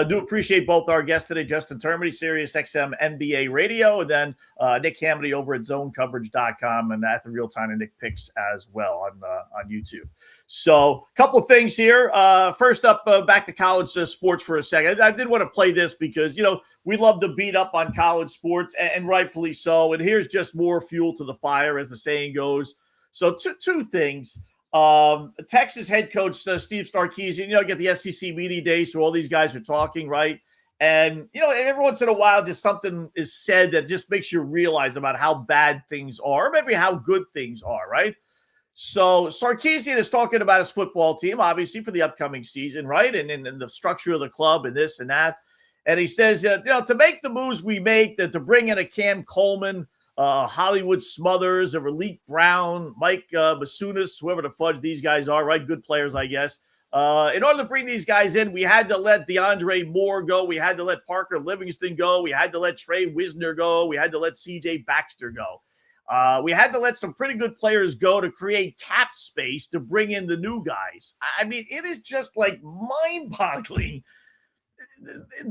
Speaker 3: do appreciate both our guests today, Justin Termody, Sirius XM NBA Radio, and then Nick Hamaty over at ZoneCoverage.com and at the Real Time and Nick Picks as well on YouTube. So a couple of things here. First up, back to college sports for a second. I did want to play this because, we love to beat up on college sports, and rightfully so. And here's just more fuel to the fire, as the saying goes. So two things. Texas head coach Steve Sarkisian, you get the SEC media day, so all these guys are talking, right? And, every once in a while, just something is said that just makes you realize about how bad things are, or maybe how good things are, right? So Sarkisian is talking about his football team, obviously, for the upcoming season, right? And the structure of the club and this and that. And he says, to make the moves we make, to bring in a Cam Coleman, Hollywood Smothers, a Relique Brown, Mike Masunas, whoever the fudge these guys are, right? Good players, I guess. In order to bring these guys in, we had to let DeAndre Moore go. We had to let Parker Livingston go. We had to let Trey Wisner go. We had to let C.J. Baxter go. We had to let some pretty good players go to create cap space to bring in the new guys. I mean, it is just like mind-boggling.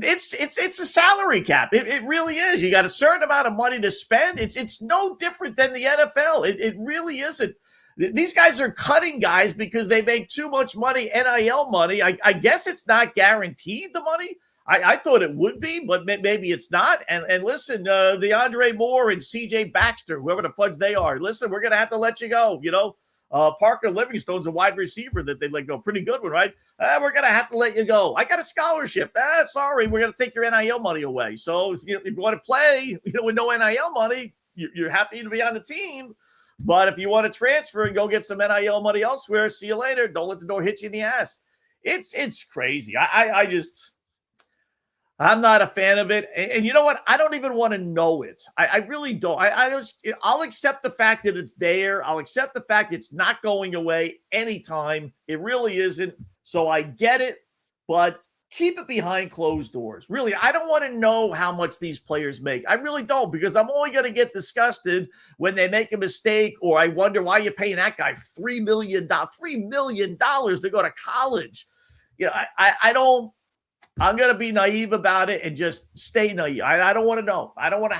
Speaker 3: It's a salary cap. It really is. You got a certain amount of money to spend. It's no different than the NFL. It really isn't. These guys are cutting guys because they make too much money, NIL money. I guess it's not guaranteed, the money. I thought it would be, but maybe it's not. And listen, DeAndre Moore and C.J. Baxter, whoever the fudge they are, listen, we're going to have to let you go, Parker Livingstone's a wide receiver that they let go. Pretty good one, right? We're going to have to let you go. I got a scholarship. Sorry, we're going to take your NIL money away. So if you want to play with no NIL money, you're happy to be on the team. But if you want to transfer and go get some NIL money elsewhere, see you later. Don't let the door hit you in the ass. It's crazy. I'm not a fan of it. And you know what? I don't even want to know it. I really don't. I'll accept the fact that it's there. I'll accept the fact it's not going away anytime. It really isn't. So I get it, but keep it behind closed doors. Really, I don't want to know how much these players make. I really don't, because I'm only going to get disgusted when they make a mistake, or I wonder why you're paying that guy $3 million to go to college. I don't. I'm going to be naive about it and just stay naive. I don't want to know. I don't want to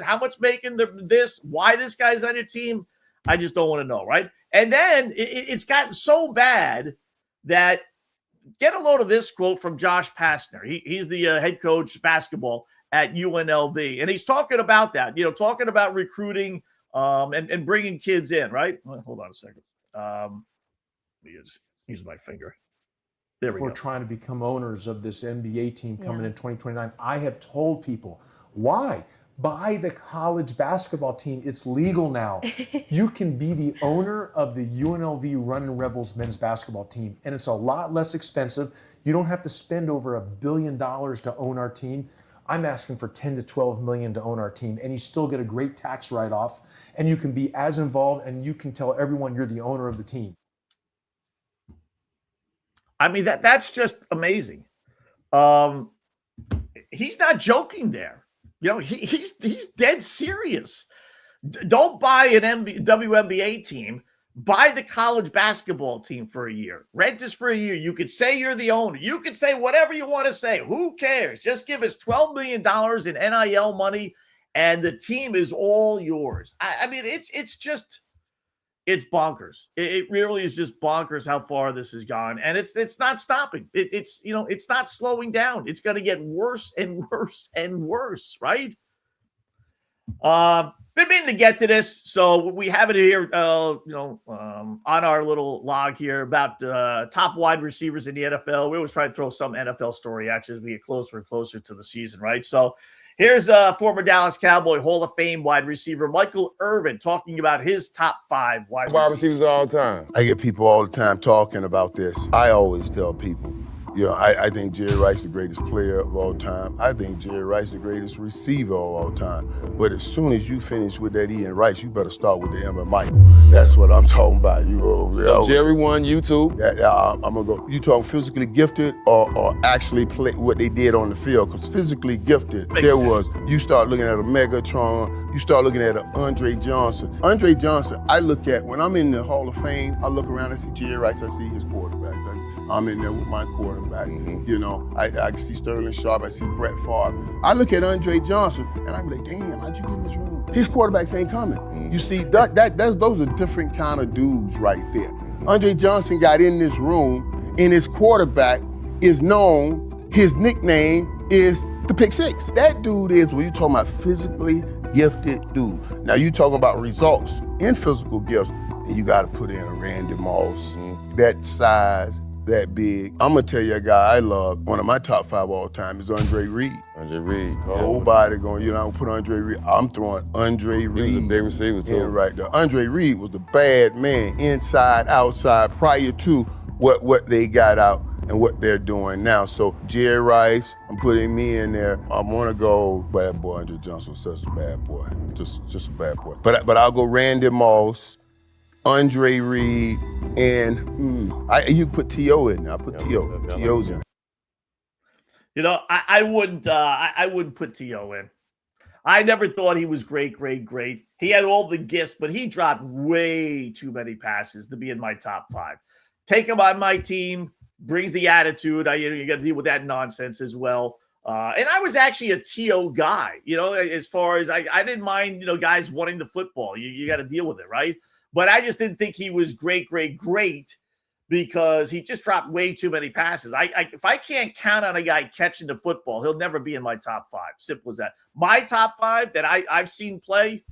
Speaker 3: how much making this, why this guy's on your team. I just don't want to know, right? And then it's gotten so bad that get a load of this quote from Josh Pastner. He's the head coach basketball at UNLV, and he's talking about that, talking about recruiting and bringing kids in, right? Hold on a second. Use my finger.
Speaker 17: We're trying to become owners of this NBA team coming in 2029. I have told people, why? Buy the college basketball team. It's legal now. You can be the owner of the UNLV Running Rebels men's basketball team, and it's a lot less expensive. You don't have to spend over $1 billion to own our team. I'm asking for 10 to 12 million to own our team, and you still get a great tax write-off, and you can be as involved, and you can tell everyone you're the owner of the team.
Speaker 3: I mean, that's just amazing. He's not joking there. He's dead serious. Don't buy an WNBA team. Buy the college basketball team for a year. Rent us for a year. You could say you're the owner. You could say whatever you want to say. Who cares? Just give us $12 million in NIL money, and the team is all yours. I mean, it's bonkers. It really is just bonkers how far this has gone, and it's not stopping. It's not slowing down. It's going to get worse and worse and worse, right? Been meaning to get to this, so we have it here. On our little log here about top wide receivers in the NFL. We always try to throw some NFL story at you as we get closer and closer to the season, right? So. Here's former Dallas Cowboy Hall of Fame wide receiver Michael Irvin talking about his top 5 wide receivers
Speaker 5: all the time.
Speaker 18: I get people all the time talking about this. I always tell people, I think Jerry Rice is the greatest player of all time. I think Jerry Rice is the greatest receiver of all time. But as soon as you finish with that Ian Rice, you better start with the M and Michael. That's what I'm talking about.
Speaker 5: So Jerry won, you too.
Speaker 18: I'm gonna go. You talking physically gifted or actually play what they did on the field? Because physically gifted, you start looking at a Megatron. You start looking at an Andre Johnson. Andre Johnson, I look at when I'm in the Hall of Fame. I look around and see Jerry Rice. I see his quarterbacks. I'm in there with my quarterback. I see Sterling Sharp. I see Brett Favre. I look at Andre Johnson and I'm like, damn, how'd you get in this room? His quarterbacks ain't coming. You see, those are different kind of dudes right there. Andre Johnson got in this room and his quarterback is known, his nickname is the Pick Six. That dude is, when you're talking about physically gifted dude. Now you talking about results and physical gifts, and you got to put in a Randy Moss, that size, that big. I'm going to tell you a guy I love, one of my top 5 all time is Andre Reed.
Speaker 5: Andre Reed.
Speaker 18: Nobody going, put Andre Reed. I'm throwing Andre Reed.
Speaker 5: He was a big receiver too.
Speaker 18: Right there. Andre Reed was the bad man, inside, outside, prior to what they got out and what they're doing now. So Jerry Rice, I'm putting me in there. I'm gonna go bad boy. Andre Johnson was such a bad boy, just a bad boy. But I'll go Randy Moss, Andre Reed, and you put T.O. in there. I put T.O. T.O.'s in.
Speaker 3: I wouldn't put T.O. in. I never thought he was great. He had all the gifts, but he dropped way too many passes to be in my top 5. Take him on my team, brings the attitude. You got to deal with that nonsense as well. And I was actually a T.O. guy, as far as I didn't mind, guys wanting the football. You got to deal with it, right? But I just didn't think he was great. because he just dropped way too many passes. If I can't count on a guy catching the football, he'll never be in my top 5. Simple as that. My top 5 that I've seen play,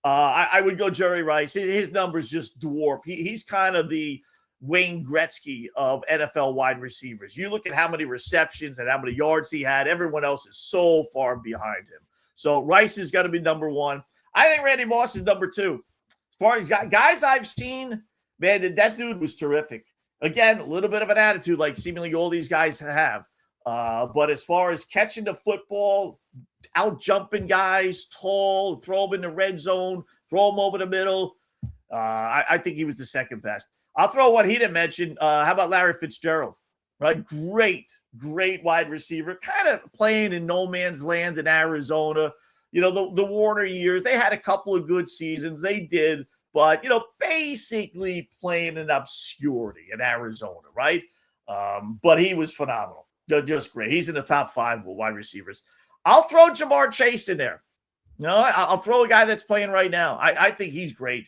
Speaker 3: I would go Jerry Rice. His numbers just dwarf. He's kind of the Wayne Gretzky of NFL wide receivers. You look at how many receptions and how many yards he had. Everyone else is so far behind him. So Rice has got to be number 1. I think Randy Moss is number 2. As far as guys I've seen, man, that dude was terrific. Again, a little bit of an attitude like seemingly all these guys have. But as far as catching the football, out jumping guys, tall, throw them in the red zone, throw them over the middle, I think he was the second best. I'll throw one he didn't mention. How about Larry Fitzgerald? Right, great wide receiver, kind of playing in no man's land in Arizona. You know, the Warner years, they had a couple of good seasons. They did, but, you know, basically playing in obscurity in Arizona, right? But he was phenomenal. Just great. He's in the top 5 wide receivers. I'll throw Jamar Chase in there. You know, I'll throw a guy that's playing right now. I think he's great.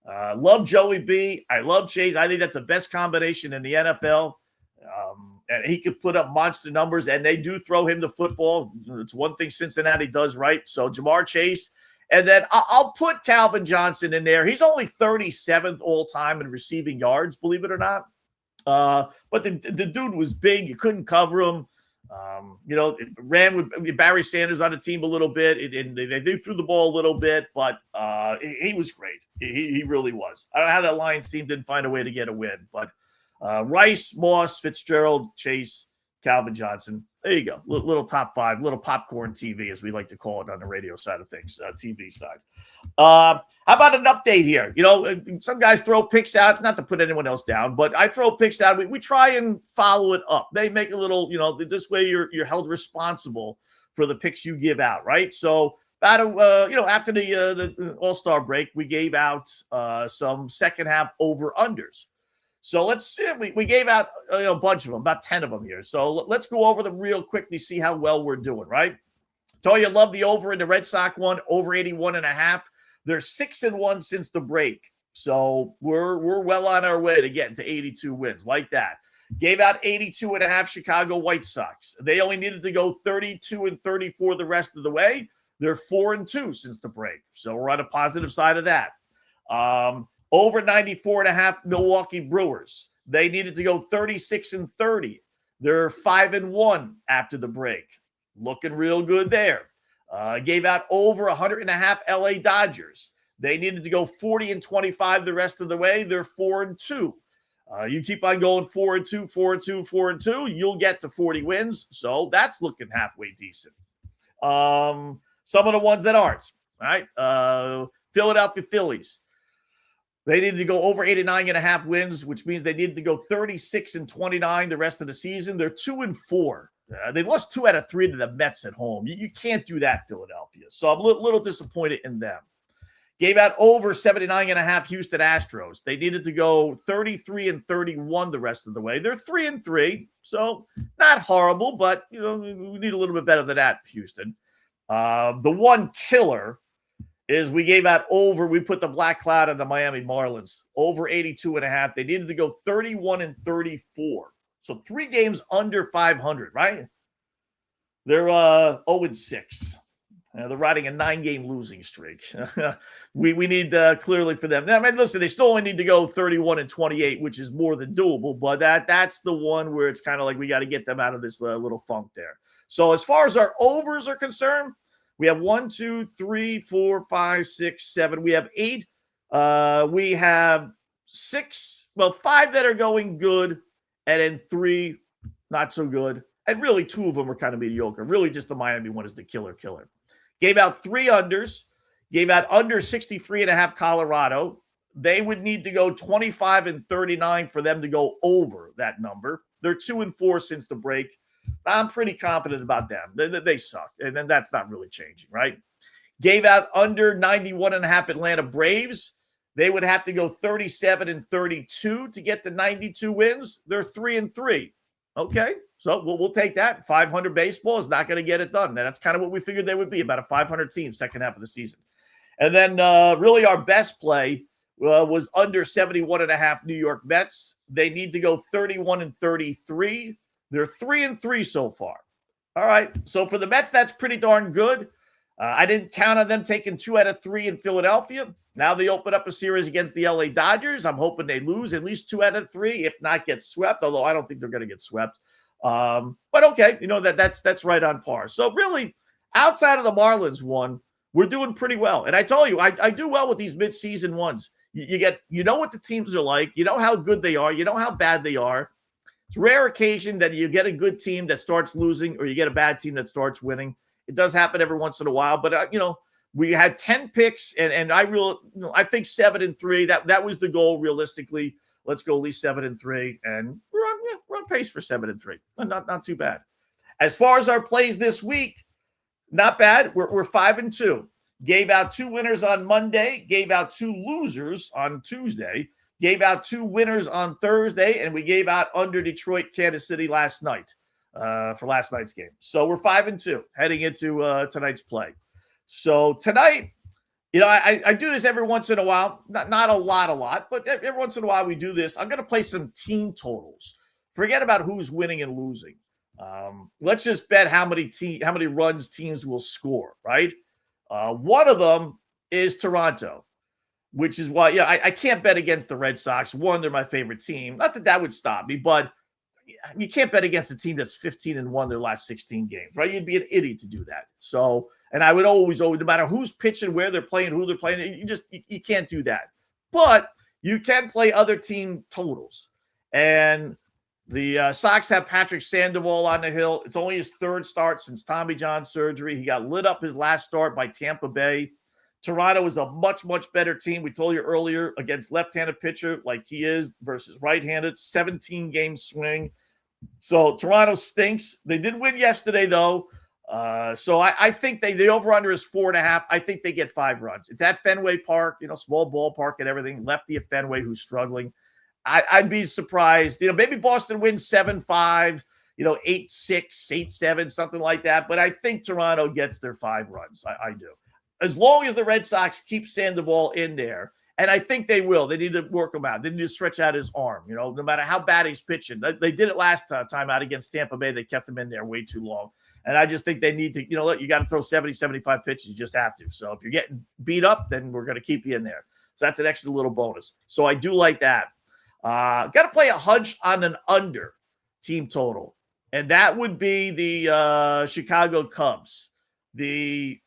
Speaker 3: Love Joey B. I love Chase. I think that's the best combination in the NFL. And he could put up monster numbers, and they do throw him the football. It's one thing Cincinnati does right. So Jamar Chase. And then I'll put Calvin Johnson in there. He's only 37th all-time in receiving yards, believe it or not. But the dude was big. You couldn't cover him. You know, it ran with Barry Sanders on the team a little bit. They threw the ball a little bit, but he was great. He really was. I don't know how that Lions team didn't find a way to get a win, but Rice, Moss, Fitzgerald, Chase, Calvin Johnson. There you go. Little top 5, little popcorn TV, as we like to call it on the radio side of things, TV side. How about an update here? You know, some guys throw picks out, not to put anyone else down, but I throw picks out. We try and follow it up. They make a little, you know, this way you're held responsible for the picks you give out, right? So about you know, after the All-Star break, we gave out some second half over-unders. So we gave out a bunch of them, about 10 of them here. So let's go over them real quickly, see how well we're doing, right? Told you love the over in the Red Sox one, over 81.5. They're 6-1 since the break. So we're well on our way to getting to 82 wins, like that. Gave out 82.5 Chicago White Sox. They only needed to go 32-34 the rest of the way. They're 4-2 since the break. So we're on a positive side of that. Over 94.5 Milwaukee Brewers. They needed to go 36-30. They're 5-1 after the break. Looking real good there. Gave out over 100.5 LA Dodgers. They needed to go 40-25 the rest of the way. They're 4-2. You keep on going 4-2, 4-2, 4-2. You'll get to 40 wins. So that's looking halfway decent. Some of the ones that aren't. All right. Philadelphia Phillies. They needed to go over 89.5 wins, which means they needed to go 36-29 the rest of the season. They're 2-4. They lost 2 out of 3 to the Mets at home. You can't do that, Philadelphia. So I'm a little disappointed in them. Gave out over 79.5 Houston Astros. They needed to go 33-31 the rest of the way. They're 3-3, so not horrible, but you know we need a little bit better than that, Houston. The one killer is we gave out over. We put the black cloud on the Miami Marlins over 82.5. They needed to go 31-34. So 3 games under 500, right? They're 0-6. They're riding a 9-game losing streak. we need clearly for them. Now, I mean, listen, they still only need to go 31-28, which is more than doable. But that's the one where it's kind of like we got to get them out of this little funk there. So as far as our overs are concerned, we have 1, 2, 3, 4, 5, 6, 7. We have 8. We have 5 that are going good, and then 3 not so good. And really 2 of them are kind of mediocre. Really just the Miami one is the killer. Gave out 3 unders. Gave out under 63.5 Colorado. They would need to go 25-39 for them to go over that number. They're 2-4 since the break. I'm pretty confident about them. They suck, and then that's not really changing, right? Gave out under 91.5 Atlanta Braves. They would have to go 37-32 to get to 92 wins. They're 3-3. Okay, so we'll take that. 500 baseball is not going to get it done. That's kind of what we figured they would be, about a 500 team second half of the season. And then really our best play was under 71.5 New York Mets. They need to go 31-33. They're 3-3 so far. All right. So for the Mets, that's pretty darn good. I didn't count on them taking 2 out of 3 in Philadelphia. Now they open up a series against the LA Dodgers. I'm hoping they lose at least 2 out of 3, if not get swept, although I don't think they're going to get swept. But okay, that's right on par. So really, outside of the Marlins one, we're doing pretty well. And I told you, I do well with these midseason ones. You know what the teams are like. You know how good they are. You know how bad they are. It's a rare occasion that you get a good team that starts losing or you get a bad team that starts winning. It does happen every once in a while. But, we had 10 picks, and I think 7-3. That was the goal realistically. Let's go at least 7-3. And we're on pace for 7-3. Not too bad. As far as our plays this week, not bad. We're 5-2. Gave out 2 winners on Monday, gave out 2 losers on Tuesday, gave out 2 winners on Thursday, and we gave out under Detroit, Kansas City last night for last night's game. So we're 5-2 heading into tonight's play. So tonight, I do this every once in a while, not a lot, but every once in a while we do this. I'm going to play some team totals. Forget about who's winning and losing. Let's just bet how many runs teams will score, right? One of them is Toronto, which is why, I can't bet against the Red Sox. One, they're my favorite team. Not that would stop me, but you can't bet against a team that's 15-1 their last 16 games, right? You'd be an idiot to do that. So, and I would always, no matter who's pitching, where they're playing, who they're playing, you can't do that. But you can play other team totals. And the Sox have Patrick Sandoval on the hill. It's only his 3rd start since Tommy John surgery. He got lit up his last start by Tampa Bay. Toronto is a much, much better team. We told you earlier against left-handed pitcher like he is versus right-handed, 17-game swing. So Toronto stinks. They did win yesterday, though. So I think the over-under is 4.5. I think they get 5 runs. It's at Fenway Park, small ballpark and everything. Lefty at Fenway who's struggling. I'd be surprised. Maybe Boston wins 7-5, 8-6, 8-7, something like that. But I think Toronto gets their 5 runs. I do. As long as the Red Sox keep Sandoval in there. And I think they will. They need to work him out. They need to stretch out his arm, no matter how bad he's pitching. They did it last time out against Tampa Bay. They kept him in there way too long. And I just think they need to, you got to throw 70, 75 pitches. You just have to. So if you're getting beat up, then we're going to keep you in there. So that's an extra little bonus. So I do like that. Got to play a hunch on an under team total. And that would be the Chicago Cubs. They're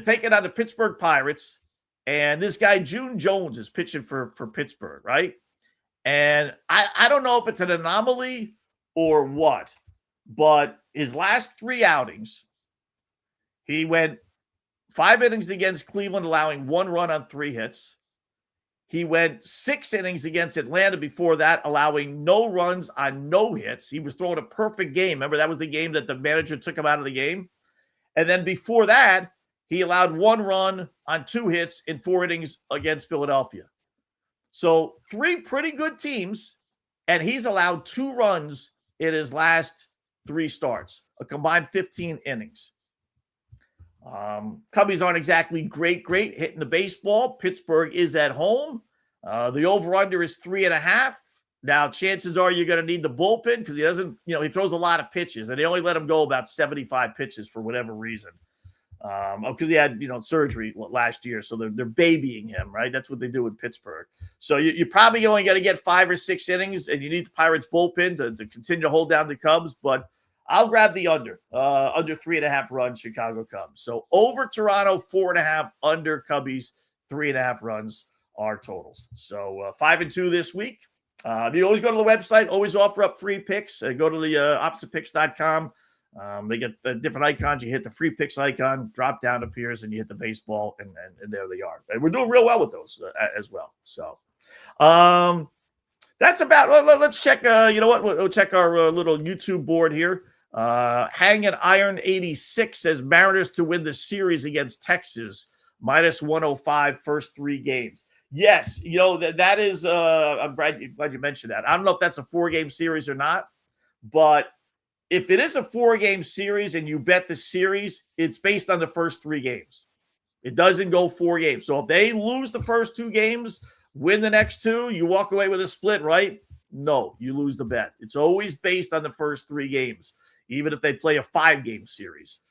Speaker 3: taking on the Pittsburgh Pirates. And this guy, June Jones, is pitching for Pittsburgh, right? And I don't know if it's an anomaly or what, but his last 3 outings, he went 5 innings against Cleveland, allowing 1 run on 3 hits. He went 6 innings against Atlanta before that, allowing no runs on no hits. He was throwing a perfect game. Remember, that was the game that the manager took him out of the game. And then before that, he allowed 1 run on 2 hits in 4 innings against Philadelphia. So 3 pretty good teams, and he's allowed 2 runs in his last 3 starts, a combined 15 innings. Cubbies aren't exactly great hitting the baseball. Pittsburgh is at home. The over-under is 3.5. Now, chances are you're going to need the bullpen because he doesn't, he throws a lot of pitches, and they only let him go about 75 pitches for whatever reason. Because he had, surgery last year, so they're babying him, right? That's what they do with Pittsburgh. So you're probably only going to get 5 or 6 innings, and you need the Pirates bullpen to continue to hold down the Cubs. But I'll grab the under 3.5 runs, Chicago Cubs. So over Toronto, 4.5, under Cubbies, 3.5 runs are totals. So 5-2 this week. You always go to the website, always offer up free picks. Go to the oppositepicks.com. They get the different icons. You hit the free picks icon, drop down appears, and you hit the baseball, and there they are. And we're doing real well with those as well. So that's about. Let's check. We'll check our little YouTube board here. Hanging Iron 86 says Mariners to win the series against Texas -105 first 3 games. Yes, that is. I'm glad you mentioned that. I don't know if that's a 4-game series or not, but if it is a 4-game series and you bet the series, it's based on the first 3 games. It doesn't go 4 games. So if they lose the first 2 games, win the next 2, you walk away with a split, right? No, you lose the bet. It's always based on the first 3 games, even if they play a 5-game series.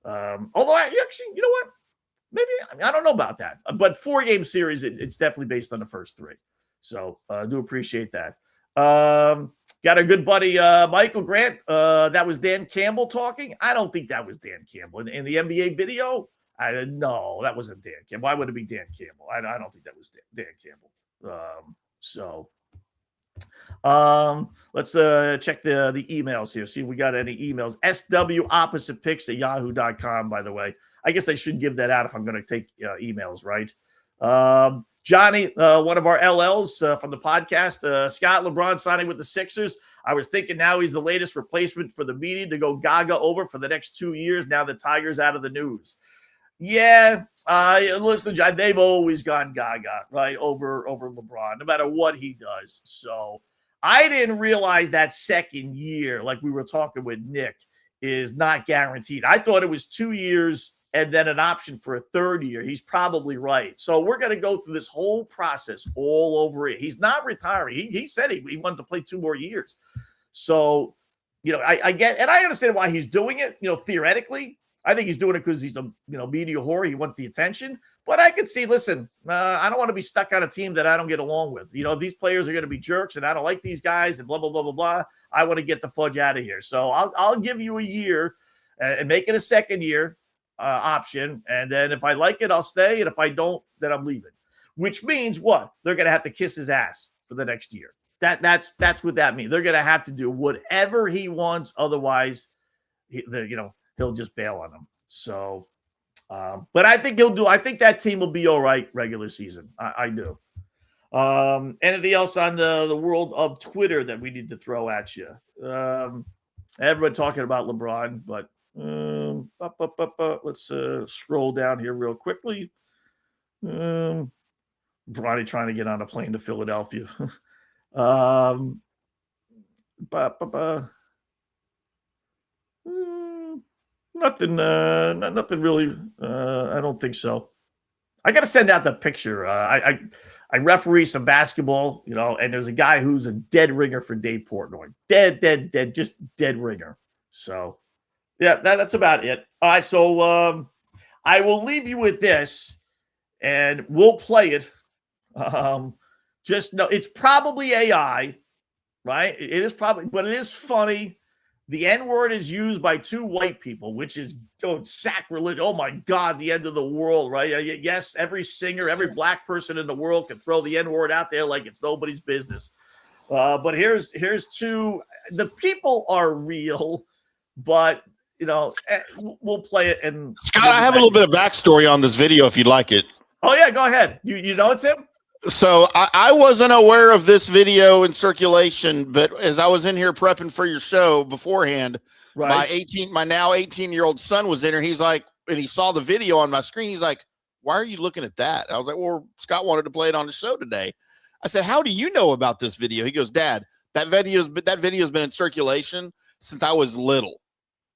Speaker 3: Although, actually, you know what? Maybe, I don't know about that. But 4-game series, it's definitely based on the first 3. So I do appreciate that. Got a good buddy, Michael Grant. That was Dan Campbell talking. I don't think that was Dan Campbell. In the NBA video, no, that wasn't Dan Campbell. Why would it be Dan Campbell? I don't think that was Dan Campbell. Let's check the emails here. See if we got any emails. swoppositepicks@yahoo.com, by the way. I guess I should give that out if I'm going to take emails, right? Johnny, one of our LLs from the podcast, Scott, LeBron signing with the Sixers. I was thinking now he's the latest replacement for the media to go gaga over for the next 2 years now the Tiger's out of the news. Yeah, listen, John, they've always gone gaga, right, over LeBron, no matter what he does. So I didn't realize that second year, like we were talking with Nick, is not guaranteed. I thought it was 2 years and then an option for a third year. He's probably right. So we're going to go through this whole process all over it. He's not retiring. He said he wanted to play 2 more years. So, I get, and I understand why he's doing it, theoretically. I think he's doing it because he's a media whore. He wants the attention. But I could see, listen, I don't want to be stuck on a team that I don't get along with. These players are going to be jerks, and I don't like these guys, and blah blah blah blah blah. I want to get the fudge out of here. So I'll give you a year and make it a second year option, and then if I like it, I'll stay, and if I don't, then I'm leaving. Which means what? They're going to have to kiss his ass for the next year. That's what that means. They're going to have to do whatever he wants. Otherwise, he'll just bail on them. So, but I think I think that team will be all right regular season. I do. Anything else on the world of Twitter that we need to throw at you? Everyone talking about LeBron, but let's scroll down here real quickly. Bronny trying to get on a plane to Philadelphia. Nothing really. I don't think so. I got to send out the picture. I referee some basketball, and there's a guy who's a dead ringer for Dave Portnoy. Dead, just dead ringer. So, yeah, that's about it. All right, so I will leave you with this, and we'll play it. Just know it's probably AI, right? It is probably, but it is funny. The N-word is used by 2 white people, which is sacrilege. Oh, my God, the end of the world, right? Yes, every singer, every black person in the world can throw the N-word out there like it's nobody's business. But here's 2. The people are real, but, we'll play it. And
Speaker 11: Scott, I have a little bit of backstory on this video if you'd like it.
Speaker 3: Oh, yeah, go ahead. You know it's him?
Speaker 11: So I wasn't aware of this video in circulation, but as I was in here prepping for your show beforehand, right. my now 18-year-old son was in here. He's like, and he saw the video on my screen. He's like, "Why are you looking at that?" I was like, "Well, Scott wanted to play it on the show today." I said, "How do you know about this video?" He goes, "Dad, that video's been in circulation since I was little."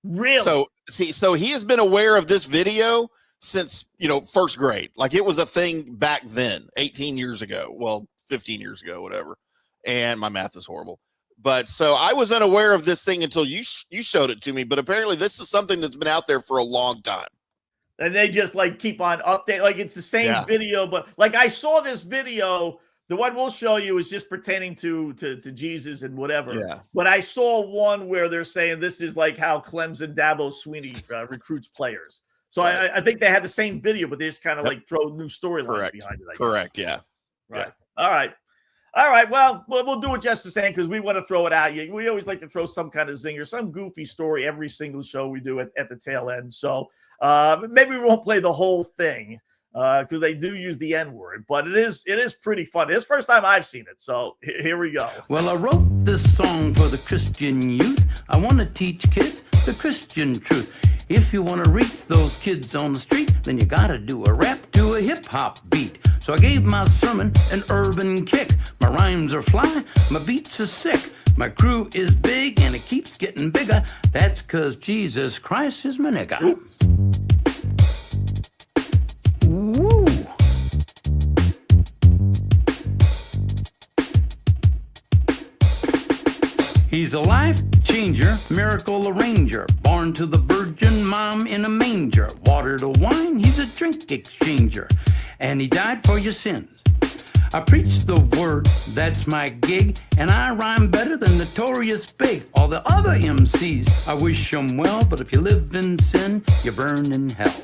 Speaker 3: Really?
Speaker 11: So he has been aware of this video since, first grade. Like it was a thing back then, 18 years ago. Well, 15 years ago, whatever. And my math is horrible. But so I was unaware of this thing until you showed it to me. But apparently this is something that's been out there for a long time.
Speaker 3: And they just keep on updating. Like it's the same video, but I saw this video. The one we'll show you is just pertaining to Jesus and whatever. Yeah. But I saw one where they're saying this is like how Clemson Dabo Swinney recruits players. So right. I think they had the same video, but they just kind of throw new storylines behind it.
Speaker 11: Correct. Yeah.
Speaker 3: Right. Yeah. All right. Well, we'll do it just the same because we want to throw it at you. We always like to throw some kind of zinger, some goofy story every single show we do at the tail end. So maybe we won't play the whole thing because they do use the N-word, but it is pretty funny. It's the first time I've seen it. So here we go.
Speaker 19: Well, I wrote this song for the Christian youth. I want to teach kids the Christian truth. If you want to reach those kids on the street, then you got to do a rap to a hip-hop beat. So I gave my sermon an urban kick. My rhymes are fly, my beats are sick. My crew is big and it keeps getting bigger. That's 'cause Jesus Christ is my nigga. Woo! He's a life changer, miracle arranger, born to the virgin mom in a manger. Water to wine, he's a drink exchanger, and he died for your sins. I preach the word, that's my gig, and I rhyme better than Notorious Big. All the other MCs, I wish them well, but if you live in sin, you burn in hell.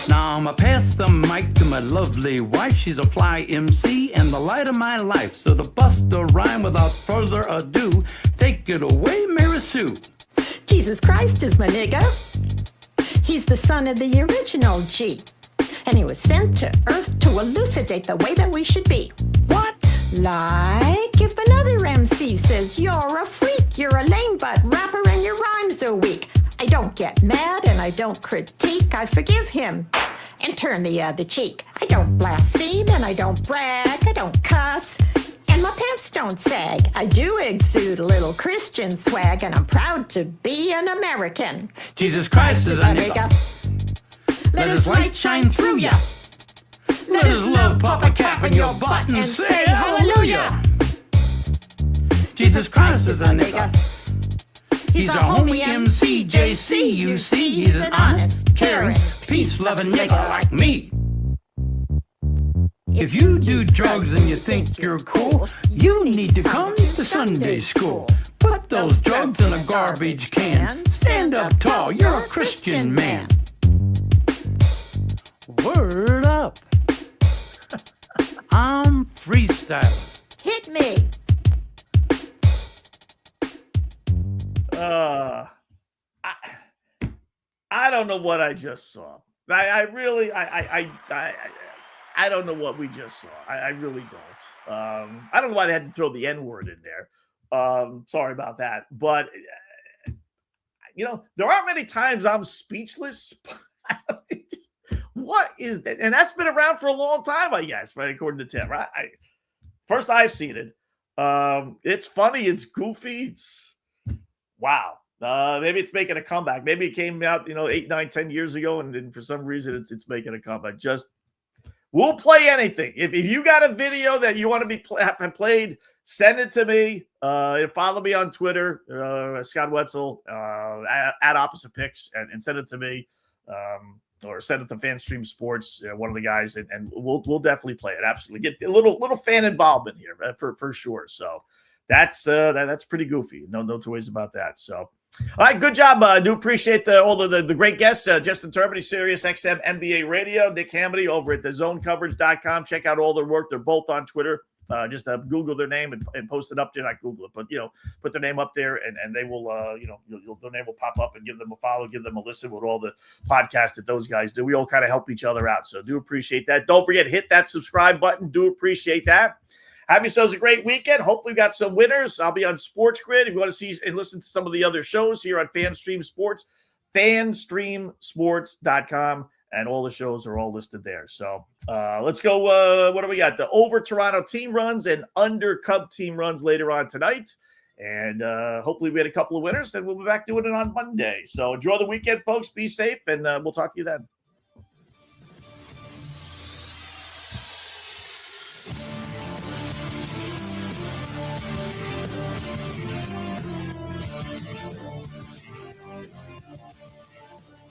Speaker 19: Now I'ma pass the mic to my lovely wife. She's a fly MC and the light of my life. So to bust a rhyme without further ado, take it away, Mary Sue.
Speaker 20: Jesus Christ is my nigga. He's the son of the original G. And he was sent to earth to elucidate the way that we should be. What? Like if another MC says you're a freak, you're a lame butt rapper and your rhymes are weak. I don't get mad and I don't critique. I forgive him and turn the other cheek. I don't blaspheme and I don't brag. I don't cuss and my pants don't sag. I do exude a little Christian swag and I'm proud to be an American.
Speaker 19: Jesus Christ is a nigga. Let his light shine through ya. Let his love pop a cap in your butt and say hallelujah. Jesus Christ is a nigga. He's our homie MC, JC, you see. He's an honest, caring, peace-loving nigga like me. If you do drugs and you think you're cool, you need to come to Sunday school. Put those drugs in a garbage can. Stand up tall, you're a Christian man. Word up. I'm freestyling.
Speaker 20: Hit me.
Speaker 3: I don't know what I just saw. I don't know what we just saw. I really don't. I don't know why they had to throw the N-word in there. Sorry about that. But, there aren't many times I'm speechless. What is that? And that's been around for a long time, I guess, right? According to Tim, right? First I've seen it. It's funny. It's goofy. It's wow. Maybe it's making a comeback. Maybe it came out, 8, 9, 10 years ago, and then for some reason it's making a comeback. We'll play anything. If you got a video that you want to be played, send it to me. Follow me on Twitter, Scott Wetzel, at Opposite Picks, and send it to me. Or send it to FanStream Sports, one of the guys, and we'll definitely play it. Absolutely, get a little fan involvement here for sure. So that's pretty goofy. No two ways about that. So, all right, good job. I do appreciate all the great guests. Justin Turbine, Sirius XM NBA Radio, Nick Hamaty over at thezonecoverage.com. Check out all their work. They're both on Twitter. Just Google their name and post it up there. Not Google it, but put their name up there, and they will, their name will pop up, and give them a follow, give them a listen with all the podcasts that those guys do. We all kind of help each other out, so do appreciate that. Don't forget, hit that subscribe button. Do appreciate that. Have yourselves a great weekend. Hopefully, we got some winners. I'll be on Sports Grid. If you want to see and listen to some of the other shows here on FanStream Sports, FanStreamSports.com. And all the shows are all listed there. So let's go. What do we got? The over Toronto team runs and under Cub team runs later on tonight. And hopefully we had a couple of winners, and we'll be back doing it on Monday. So enjoy the weekend, folks. Be safe, and we'll talk to you then.